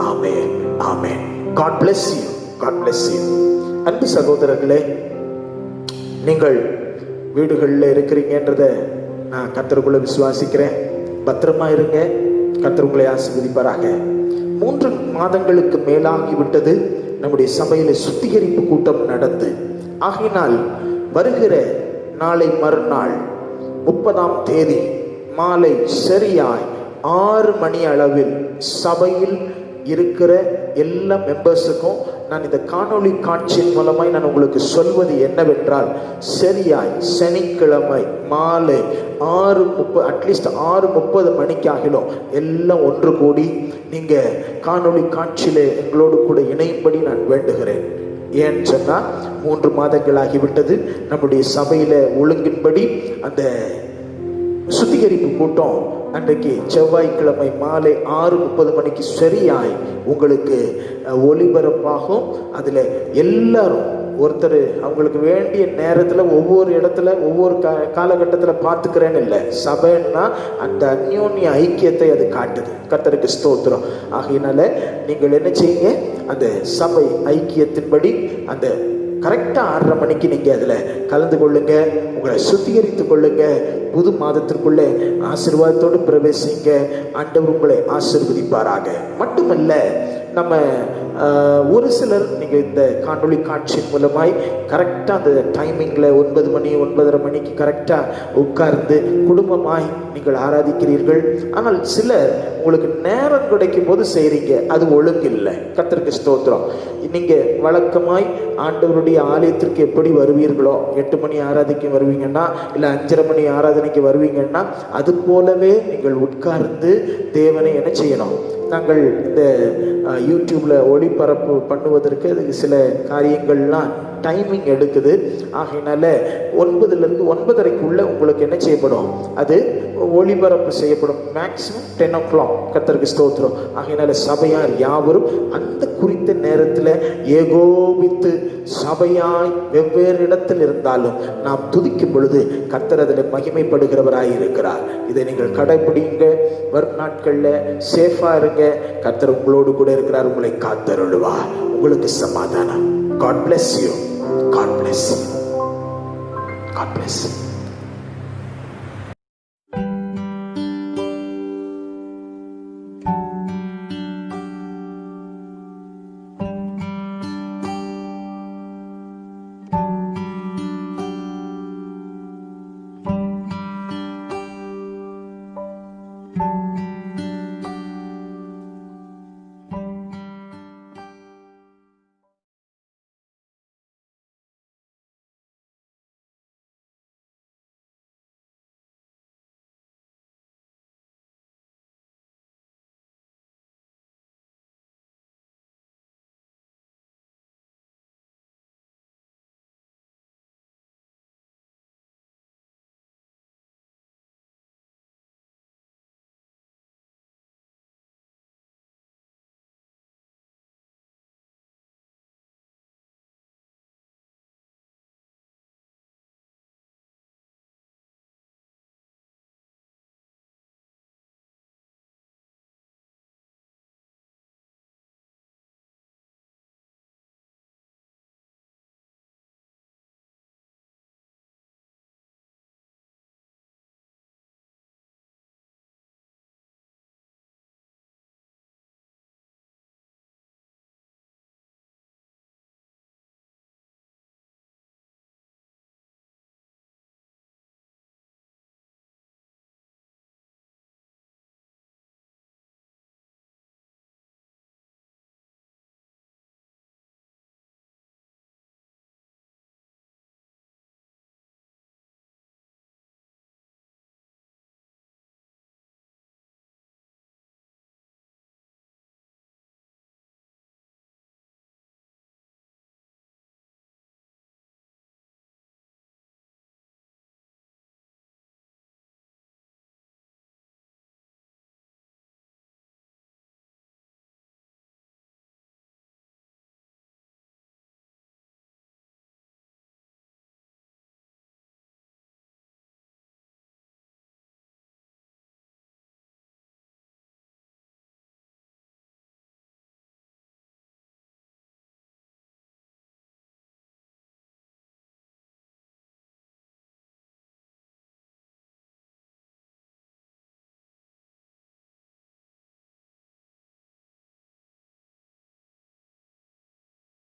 ஆமென், ஆமென். God bless you. God bless you. அன்பு சகோதரர்களே, நீங்கள் வீடுகளில் இருக்கிறீங்கன்றதை நான் கர்த்தருக்குள்ள விசுவாசிக்கிறேன். பத்திரமா இருங்க. கர்த்தர் உங்களை ஆசீர்வதிப்பாராக. 3 மாதங்களுக்கு மேலாகிவிட்டது நம்முடைய சபையில சுத்திகரிப்பு கூட்டம் நடந்து. ஆகையினால் வருகிற நாளை மறுநாள் 30ஆம் தேதி மாலை சரியாய் 6 மணி அளவில் சபையில் இருக்கிற எல்லா மெம்பர்ஸுக்கும் நான் இந்த காணொளி காட்சியின் மூலமாய் நான் உங்களுக்கு சொல்வது என்னவென்றால், சரியாய் சனிக்கிழமை மாலை 6:30, அட்லீஸ்ட் 6:30 மணிக்காகிலும் எல்லாம் ஒன்று கூடி நீங்க காணொளி காட்சியிலே எங்களோடு கூட இணையும்படி நான் வேண்டுகிறேன். ஏன்னு சொன்னா 3 மாதங்கள் ஆகிவிட்டது. நம்முடைய சபையில ஒழுங்கின்படி அந்த சுத்திகரிப்பு கூட்டம் அன்றைக்கு செவ்வாய்க்கிழமை மாலை 6:30 மணிக்கு சரியாய் உங்களுக்கு ஒளிபரப்பாகும். அதுல எல்லாரும் ஒருத்தர் அவங்களுக்கு வேண்டிய நேரத்துல ஒவ்வொரு இடத்துல ஒவ்வொரு காலகட்டத்துல பார்த்துக்கிறேன்னு இல்லை. சபைன்னா அந்த அந்யோன்ய ஐக்கியத்தை அது காட்டுது. கர்த்தருக்கு ஸ்தோத்திரம். ஆகையினால நீங்கள் என்ன செய்யுங்க, அந்த சபை ஐக்கியத்தின்படி அந்த கரெக்டா 6:30 மணிக்கு நீங்க அதுல கலந்து கொள்ளுங்க. உங்களை சுத்திகரித்து கொள்ளுங்க. புது மாதத்திற்குள்ள ஆசீர்வாதத்தோடு பிரவேசிங்க. ஆண்டவர் உங்களை ஆசீர்வதிப்பாராக. மட்டுமல்ல, நம்ம ஒரு சிலர் நீங்க இந்த காணொளி காட்சியின் மூலமாய் கரெக்டா அந்த டைமிங்ல 9 மணி 9:30 மணிக்கு கரெக்டா உட்கார்ந்து குடும்பமாய் நீங்கள் ஆராதிக்கிறீர்கள். ஆனால் சிலர் உங்களுக்கு நேரம் கிடைக்கும் போது செய்றீங்க, அது ஒழுங்கு இல்லை. கர்த்தருக்கு ஸ்தோத்திரம். நீங்க வழக்கமாய் ஆண்டவருடைய ஆலயத்திற்கு எப்படி வருவீர்களோ, 8 மணி ஆராதிக்க வருவீங்கன்னா, இல்ல 5:30 மணி ஆராதனைக்கு வருவீங்கன்னா, அது போலவே நீங்கள் உட்கார்ந்து தேவனை என்ன செய்யணும். நாங்கள் இந்த யூடியூப்ல ஒளிபரப்பு பண்ணுவதற்கு அதுக்கு சில காரியங்கள்லாம் டைமிங் எடுக்குது. ஆகையினால 9லிருந்து 9:30க்குள்ள உங்களுக்கு என்ன செய்யப்படும், அது ஒளிபரப்பு செய்யப்படும். Maximum 10 o'clock. கர்த்தருக்கு ஸ்தோத்திரம். ஆகையினால சபையார் யாவரும் அந்த குறித்த நேரத்தில் ஏகோபித்து சபையாய் வெவ்வேறு இடத்தில் இருந்தாலும் நாம் துதிக்கும் பொழுது கர்த்தர் அதில் மகிமைப்படுகிறவராய் இருக்கிறார். இதை நீங்கள் கடைபிடிங்க. வரும் நாட்கள்ல சேஃபா இருங்க. கர்த்தர் உங்களோடு கூட இருக்கிறார். உங்களை காத்தருளுவார். உங்களுக்கு சமாதானம். God bless you. God bless you. God bless you.